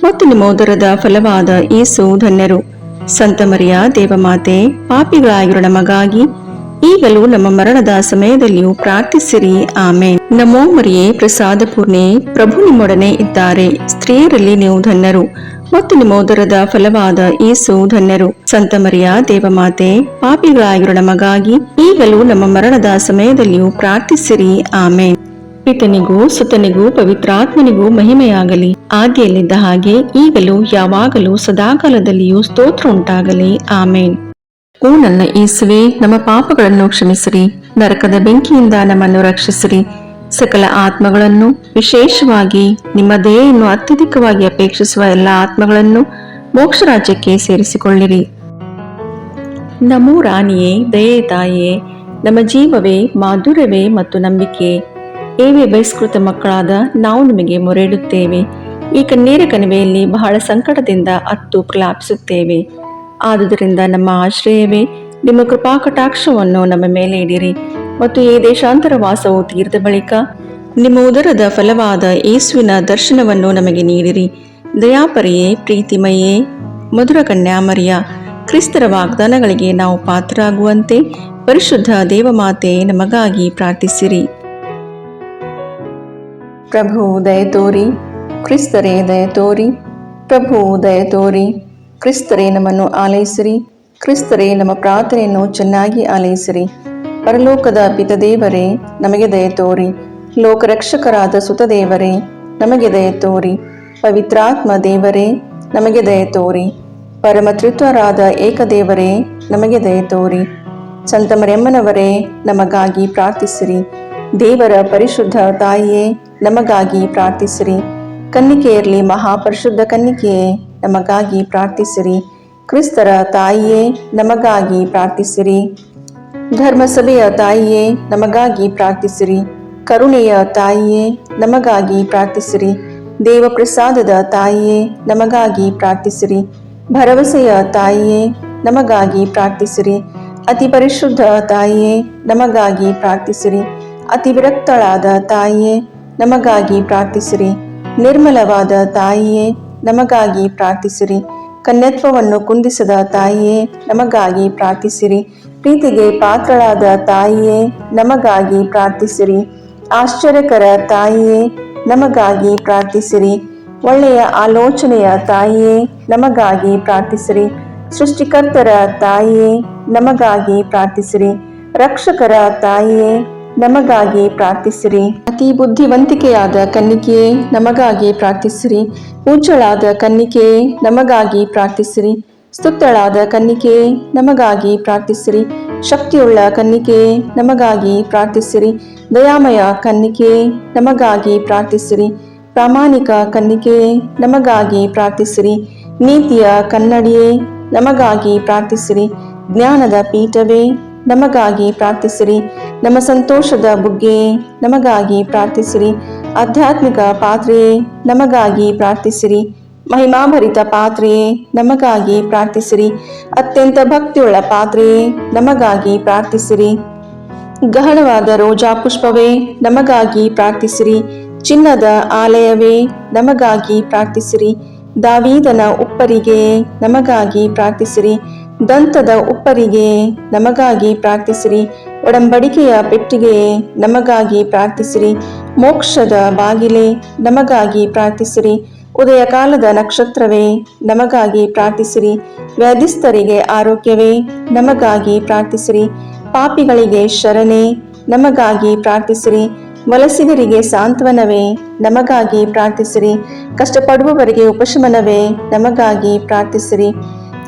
ಮತ್ತು ನಿಮ್ಮ ಉದರದ ಫಲವಾದ ಯೇಸು ಧನ್ಯರು. ಸಂತ ಮರಿಯ ದೇವಮಾತೆ, ಪಾಪಿಗಳಾಗಿರೋ ನಮಗಾಗಿ ಈಗಲೂ ನಮ್ಮ ಮರಣದ ಸಮಯದಲ್ಲಿಯೂ ಪ್ರಾರ್ಥಿಸಿರಿ. ಆಮೇನ್. ನಮೋ ಮರಿಯೇ, ಪ್ರಸಾದ ಪೂರ್ಣೆ, ಪ್ರಭು ನಿಮ್ಮೊಡನೆ ಇದ್ದಾರೆ. ಸ್ತ್ರೀಯರಲ್ಲಿ ನೀವು ಧನ್ಯರು ಮತ್ತು ನಿಮ್ಮ ಉದರದ ಫಲವಾದ ಯೇಸು ಧನ್ಯರು. ಸಂತ ಮರಿಯ ದೇವಮಾತೆ, ಪಾಪಿಗಳಾಗಿರೋ ನಮಗಾಗಿ ಈಗಲೂ ನಮ್ಮ ಮರಣದ ಸಮಯದಲ್ಲಿಯೂ ಪ್ರಾರ್ಥಿಸಿರಿ. ಆಮೇನ್. ಪಿತನಿಗೂ ಸುತನಿಗೂ ಪವಿತ್ರಾತ್ಮನಿಗೂ ಮಹಿಮೆಯಾಗಲಿ, ಆದಿಯಲ್ಲಿದ್ದ ಹಾಗೆ ಈಗಲೂ ಯಾವಾಗಲೂ ಸದಾಕಾಲದಲ್ಲಿಯೂ ಸ್ತೋತ್ರ ಉಂಟಾಗಲಿ. ಆಮೇನ್. ಓ ನನ್ನ ಯೇಸುವೆ, ನಮ್ಮ ಪಾಪಗಳನ್ನು ಕ್ಷಮಿಸಿರಿ, ನರಕದ ಬೆಂಕಿಯಿಂದ ನಮ್ಮನ್ನು ರಕ್ಷಿಸಿರಿ, ಸಕಲ ಆತ್ಮಗಳನ್ನು, ವಿಶೇಷವಾಗಿ ನಿಮ್ಮ ದಯೆಯನ್ನು ಅತ್ಯಧಿಕವಾಗಿ ಅಪೇಕ್ಷಿಸುವ ಎಲ್ಲ ಆತ್ಮಗಳನ್ನು ಮೋಕ್ಷ ರಾಜ್ಯಕ್ಕೆ ಸೇರಿಸಿಕೊಳ್ಳಿರಿ. ನಮೋ ರಾಣಿಯೇ, ದಯೆ ತಾಯಿಯೇ, ನಮ್ಮ ಜೀವವೇ, ಮಾಧುರ್ಯವೇ ಮತ್ತು ನಂಬಿಕೆ, ಏವೇ ಬಹಿಷ್ಕೃತ ಮಕ್ಕಳಾದ ನಾವು ನಿಮಗೆ ಮೊರೆಯಿಡುತ್ತೇವೆ. ಈ ಕಣ್ಣೀರ ಕಣಿವೆಯಲ್ಲಿ ಬಹಳ ಸಂಕಟದಿಂದ ಅತ್ತು ಪ್ರಲಾಪಿಸುತ್ತೇವೆ. ಆದುದರಿಂದ ನಮ್ಮ ಆಶ್ರಯವೇ, ನಿಮ್ಮ ಕೃಪಾ ಕಟಾಕ್ಷವನ್ನು ನಮ್ಮ ಮೇಲೆ ಇಡಿರಿ ಮತ್ತು ಈ ದೇಶಾಂತರ ವಾಸವು ತೀರಿದ ಬಳಿಕ ನಿಮ್ಮ ಉದರದ ಫಲವಾದ ಯೇಸುವಿನ ದರ್ಶನವನ್ನು ನಮಗೆ ನೀಡಿರಿ. ದಯಾಪರಿಯೇ, ಪ್ರೀತಿಮಯೇ, ಮಧುರ ಕನ್ಯಾಮರಿಯ, ಕ್ರಿಸ್ತರ ವಾಗ್ದಾನಗಳಿಗೆ ನಾವು ಪಾತ್ರರಾಗುವಂತೆ ಪರಿಶುದ್ಧ ದೇವಮಾತೆ ನಮಗಾಗಿ ಪ್ರಾರ್ಥಿಸಿರಿ. ಪ್ರಭು ದಯತೋರಿ, ಕ್ರಿಸ್ತರೇ ದಯತೋರಿ, ಪ್ರಭು ದಯತೋರಿ, ಕ್ರಿಸ್ತರೇ ನಮ್ಮನ್ನು ಆಲೈಸಿರಿ, ಕ್ರಿಸ್ತರೇ ನಮ್ಮ ಪ್ರಾರ್ಥನೆಯನ್ನು ಚೆನ್ನಾಗಿ ಆಲೈಸಿರಿ. ಪರಲೋಕದ ಪಿತದೇವರೇ ನಮಗೆ ದಯತೋರಿ, ಲೋಕರಕ್ಷಕರಾದ ಸುತದೇವರೇ ನಮಗೆ ದಯತೋರಿ, ಪವಿತ್ರಾತ್ಮ ದೇವರೇ ನಮಗೆ ದಯತೋರಿ, ಪರಮತ್ರಿತ್ವರಾದ ಏಕದೇವರೇ ನಮಗೆ ದಯತೋರಿ. ಸಂತ ಮರಿಯಮ್ಮನವರೇ ನಮಗಾಗಿ ಪ್ರಾರ್ಥಿಸಿರಿ. ದೇವರ ಪರಿಶುದ್ಧ ತಾಯಿಯೇ ನಮಗಾಗಿ ಪ್ರಾರ್ಥಿಸಿರಿ. ಕನ್ನಿಕೆಯರಲ್ಲಿ ಮಹಾಪರಿಶುದ್ಧ ಕನ್ನಿಕೆಯೇ ನಮಗಾಗಿ ಪ್ರಾರ್ಥಿಸಿರಿ. ಕ್ರಿಸ್ತರ ತಾಯಿಯೇ ನಮಗಾಗಿ ಪ್ರಾರ್ಥಿಸಿರಿ. ಧರ್ಮಸಭೆಯ ತಾಯಿಯೇ ನಮಗಾಗಿ ಪ್ರಾರ್ಥಿಸಿರಿ. ಕರುಣೆಯ ತಾಯಿಯೇ ನಮಗಾಗಿ ಪ್ರಾರ್ಥಿಸಿರಿ. ದೇವಪ್ರಸಾದದ ತಾಯಿಯೇ ನಮಗಾಗಿ ಪ್ರಾರ್ಥಿಸಿರಿ. ಭರವಸೆಯ ತಾಯಿಯೇ ನಮಗಾಗಿ ಪ್ರಾರ್ಥಿಸಿರಿ. ಅತಿ ಪರಿಶುದ್ಧ ತಾಯಿಯೇ ನಮಗಾಗಿ ಪ್ರಾರ್ಥಿಸಿರಿ. ಅತಿ ವಿರಕ್ತಳಾದ ತಾಯಿಯೇ ನಮಗಾಗಿ ಪ್ರಾರ್ಥಿಸಿರಿ. ನಿರ್ಮಲವಾದ ತಾಯಿಯೇ ನಮಗಾಗಿ ಪ್ರಾರ್ಥಿಸಿರಿ. ಕನ್ಯತ್ವವನ್ನು ಕುಂದಿಸದ ತಾಯಿಯೇ ನಮಗಾಗಿ ಪ್ರಾರ್ಥಿಸಿರಿ. ಪ್ರೀತಿಗೆ ಪಾತ್ರಳಾದ ತಾಯಿಯೇ ನಮಗಾಗಿ ಪ್ರಾರ್ಥಿಸಿರಿ. ಆಶ್ಚರ್ಯಕರ ತಾಯಿಯೇ ನಮಗಾಗಿ ಪ್ರಾರ್ಥಿಸಿರಿ. ಒಳ್ಳೆಯ ಆಲೋಚನೆಯ ತಾಯಿಯೇ ನಮಗಾಗಿ ಪ್ರಾರ್ಥಿಸಿರಿ. ಸೃಷ್ಟಿಕರ್ತರ ತಾಯಿಯೇ ನಮಗಾಗಿ ಪ್ರಾರ್ಥಿಸಿರಿ. ರಕ್ಷಕರ ತಾಯಿಯೇ ನಮಗಾಗಿ ಪ್ರಾರ್ಥಿಸಿರಿ. ಅತಿ ಬುದ್ಧಿವಂತಿಕೆಯಾದ ಕನ್ನಿಕೆಯೇ ನಮಗಾಗಿ ಪ್ರಾರ್ಥಿಸಿರಿ. ಪೂಜ್ಯಳಾದ ಕನ್ನಿಕೆಯೇ ನಮಗಾಗಿ ಪ್ರಾರ್ಥಿಸಿರಿ. ಸ್ತುತ್ಯಳಾದ ಕನ್ನಿಕೆಯೇ ನಮಗಾಗಿ ಪ್ರಾರ್ಥಿಸಿರಿ. ಶಕ್ತಿಯುಳ್ಳ ಕನ್ನಿಕೆಯೇ ನಮಗಾಗಿ ಪ್ರಾರ್ಥಿಸಿರಿ. ದಯಾಮಯ ಕನ್ನಿಕೆಯೇ ನಮಗಾಗಿ ಪ್ರಾರ್ಥಿಸಿರಿ. ಪ್ರಾಮಾಣಿಕ ಕನ್ನಿಕೆಯೇ ನಮಗಾಗಿ ಪ್ರಾರ್ಥಿಸಿರಿ. ನೀತಿಯ ಕನ್ನಡಿಯೇ ನಮಗಾಗಿ ಪ್ರಾರ್ಥಿಸಿರಿ. ಜ್ಞಾನದ ಪೀಠವೇ ನಮಗಾಗಿ ಪ್ರಾರ್ಥಿಸಿರಿ. ನಮ್ಮ ಸಂತೋಷದ ಬುಗ್ಗೆಯೇ ನಮಗಾಗಿ ಪ್ರಾರ್ಥಿಸಿರಿ. ಆಧ್ಯಾತ್ಮಿಕ ಪಾತ್ರೆಯೇ ನಮಗಾಗಿ ಪ್ರಾರ್ಥಿಸಿರಿ. ಮಹಿಮಾಭರಿತ ಪಾತ್ರೆಯೇ ನಮಗಾಗಿ ಪ್ರಾರ್ಥಿಸಿರಿ. ಅತ್ಯಂತ ಭಕ್ತಿಯುಳ್ಳ ಪಾತ್ರೆಯೇ ನಮಗಾಗಿ ಪ್ರಾರ್ಥಿಸಿರಿ. ಗಹನವಾದ ರೋಜಾ ಪುಷ್ಪವೇ ನಮಗಾಗಿ ಪ್ರಾರ್ಥಿಸಿರಿ. ಚಿನ್ನದ ಆಲಯವೇ ನಮಗಾಗಿ ಪ್ರಾರ್ಥಿಸಿರಿ. ದಾವೀದನ ಉಪ್ಪರಿಗೆಯೇ ನಮಗಾಗಿ ಪ್ರಾರ್ಥಿಸಿರಿ. ದಂತದ ಉಪ್ಪರಿಗೆ ನಮಗಾಗಿ ಪ್ರಾರ್ಥಿಸಿರಿ. ಒಡಂಬಡಿಕೆಯ ಪೆಟ್ಟಿಗೆಯೇ ನಮಗಾಗಿ ಪ್ರಾರ್ಥಿಸಿರಿ. ಮೋಕ್ಷದ ಬಾಗಿಲೇ ನಮಗಾಗಿ ಪ್ರಾರ್ಥಿಸಿರಿ. ಉದಯ ಕಾಲದ ನಕ್ಷತ್ರವೇ ನಮಗಾಗಿ ಪ್ರಾರ್ಥಿಸಿರಿ. ವ್ಯಾಧಿಸ್ಥರಿಗೆ ಆರೋಗ್ಯವೇ ನಮಗಾಗಿ ಪ್ರಾರ್ಥಿಸಿರಿ. ಪಾಪಿಗಳಿಗೆ ಶರಣೆ ನಮಗಾಗಿ ಪ್ರಾರ್ಥಿಸಿರಿ. ವಲಸಿಗರಿಗೆ ಸಾಂತ್ವನವೇ ನಮಗಾಗಿ ಪ್ರಾರ್ಥಿಸಿರಿ. ಕಷ್ಟಪಡುವವರಿಗೆ ಉಪಶಮನವೇ ನಮಗಾಗಿ ಪ್ರಾರ್ಥಿಸಿರಿ.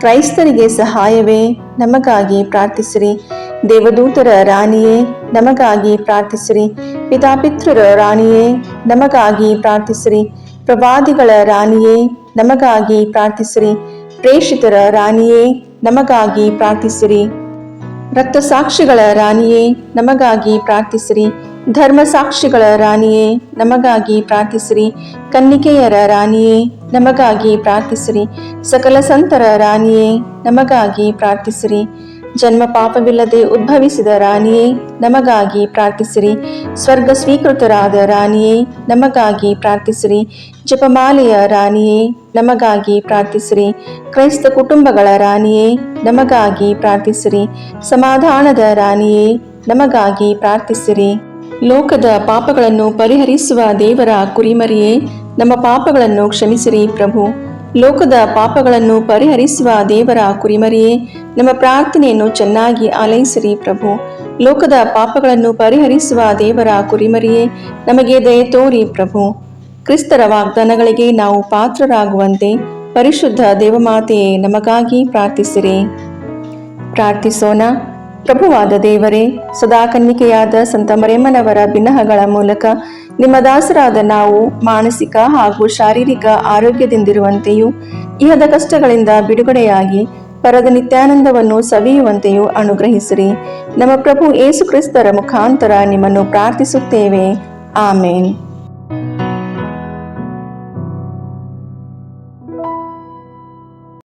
ಕ್ರೈಸ್ತರಿಗೆ ಸಹಾಯವೇ ನಮಗಾಗಿ ಪ್ರಾರ್ಥಿಸಿರಿ. ದೇವದೂತರ ರಾಣಿಯೇ ನಮಗಾಗಿ ಪ್ರಾರ್ಥಿಸಿರಿ. ಪಿತಾಪಿತೃರ ರಾಣಿಯೇ ನಮಗಾಗಿ ಪ್ರಾರ್ಥಿಸಿರಿ. ಪ್ರವಾದಿಗಳ ರಾಣಿಯೇ ನಮಗಾಗಿ ಪ್ರಾರ್ಥಿಸಿರಿ. ಪ್ರೇಷಿತರ ರಾಣಿಯೇ ನಮಗಾಗಿ ಪ್ರಾರ್ಥಿಸಿರಿ. ರಕ್ತಸಾಕ್ಷಿಗಳ ರಾಣಿಯೇ ನಮಗಾಗಿ ಪ್ರಾರ್ಥಿಸಿರಿ. ಧರ್ಮಸಾಕ್ಷಿಗಳ ರಾಣಿಯೇ ನಮಗಾಗಿ ಪ್ರಾರ್ಥಿಸಿರಿ. ಕನ್ನಿಕೆಯರ ರಾಣಿಯೇ ನಮಗಾಗಿ ಪ್ರಾರ್ಥಿಸಿರಿ. ಸಕಲ ಸಂತರ ರಾಣಿಯೇ ನಮಗಾಗಿ ಪ್ರಾರ್ಥಿಸಿರಿ. ಜನ್ಮ ಪಾಪವಿಲ್ಲದೆ ಉದ್ಭವಿಸಿದ ರಾಣಿಯೇ ನಮಗಾಗಿ ಪ್ರಾರ್ಥಿಸಿರಿ. ಸ್ವರ್ಗ ಸ್ವೀಕೃತರಾದ ರಾಣಿಯೇ ನಮಗಾಗಿ ಪ್ರಾರ್ಥಿಸಿರಿ. ಜಪಮಾಲೆಯ ರಾಣಿಯೇ ನಮಗಾಗಿ ಪ್ರಾರ್ಥಿಸಿರಿ. ಕ್ರೈಸ್ತ ಕುಟುಂಬಗಳ ರಾಣಿಯೇ ನಮಗಾಗಿ ಪ್ರಾರ್ಥಿಸಿರಿ. ಸಮಾಧಾನದ ರಾಣಿಯೇ ನಮಗಾಗಿ ಪ್ರಾರ್ಥಿಸಿರಿ. ಲೋಕದ ಪಾಪಗಳನ್ನು ಪರಿಹರಿಸುವ ದೇವರ ಕುರಿಮರಿಯೇ ನಮ್ಮ ಪಾಪಗಳನ್ನು ಕ್ಷಮಿಸಿರಿ ಪ್ರಭು. ಲೋಕದ ಪಾಪಗಳನ್ನು ಪರಿಹರಿಸುವ ದೇವರ ಕುರಿಮರಿಯೇ ನಮ್ಮ ಪ್ರಾರ್ಥನೆಯನ್ನು ಚೆನ್ನಾಗಿ ಆಲೈಸಿರಿ ಪ್ರಭು. ಲೋಕದ ಪಾಪಗಳನ್ನು ಪರಿಹರಿಸುವ ದೇವರ ಕುರಿಮರಿಯೇ ನಮಗೆ ದಯೆ ತೋರಿ ಪ್ರಭು. ಕ್ರಿಸ್ತರ ವಾಗ್ದಾನಗಳಿಗೆ ನಾವು ಪಾತ್ರರಾಗುವಂತೆ ಪರಿಶುದ್ಧ ದೇವಮಾತೆಯೇ ನಮಗಾಗಿ ಪ್ರಾರ್ಥಿಸಿರಿ. ಪ್ರಾರ್ಥಿಸೋಣ. ಪ್ರಭುವಾದ ದೇವರೇ, ಸದಾ ಕನ್ನಿಕೆಯಾದ ಸಂತ ಮರಿಯಮ್ಮನವರ ಬಿನ್ನಹಗಳ ಮೂಲಕ ನಿಮ್ಮ ದಾಸರಾದ ನಾವು ಮಾನಸಿಕ ಹಾಗೂ ಶಾರೀರಿಕ ಆರೋಗ್ಯದಿಂದಿರುವಂತೆಯೂ ಇಹದ ಕಷ್ಟಗಳಿಂದ ಬಿಡುಗಡೆಯಾಗಿ ಪರದ ನಿತ್ಯಾನಂದವನ್ನು ಸವಿಯುವಂತೆಯೂ ಅನುಗ್ರಹಿಸಿರಿ. ನಮ್ಮ ಪ್ರಭು ಯೇಸು ಕ್ರಿಸ್ತರ ಮುಖಾಂತರ ನಿಮ್ಮನ್ನು ಪ್ರಾರ್ಥಿಸುತ್ತೇವೆ. ಆಮೇನ್.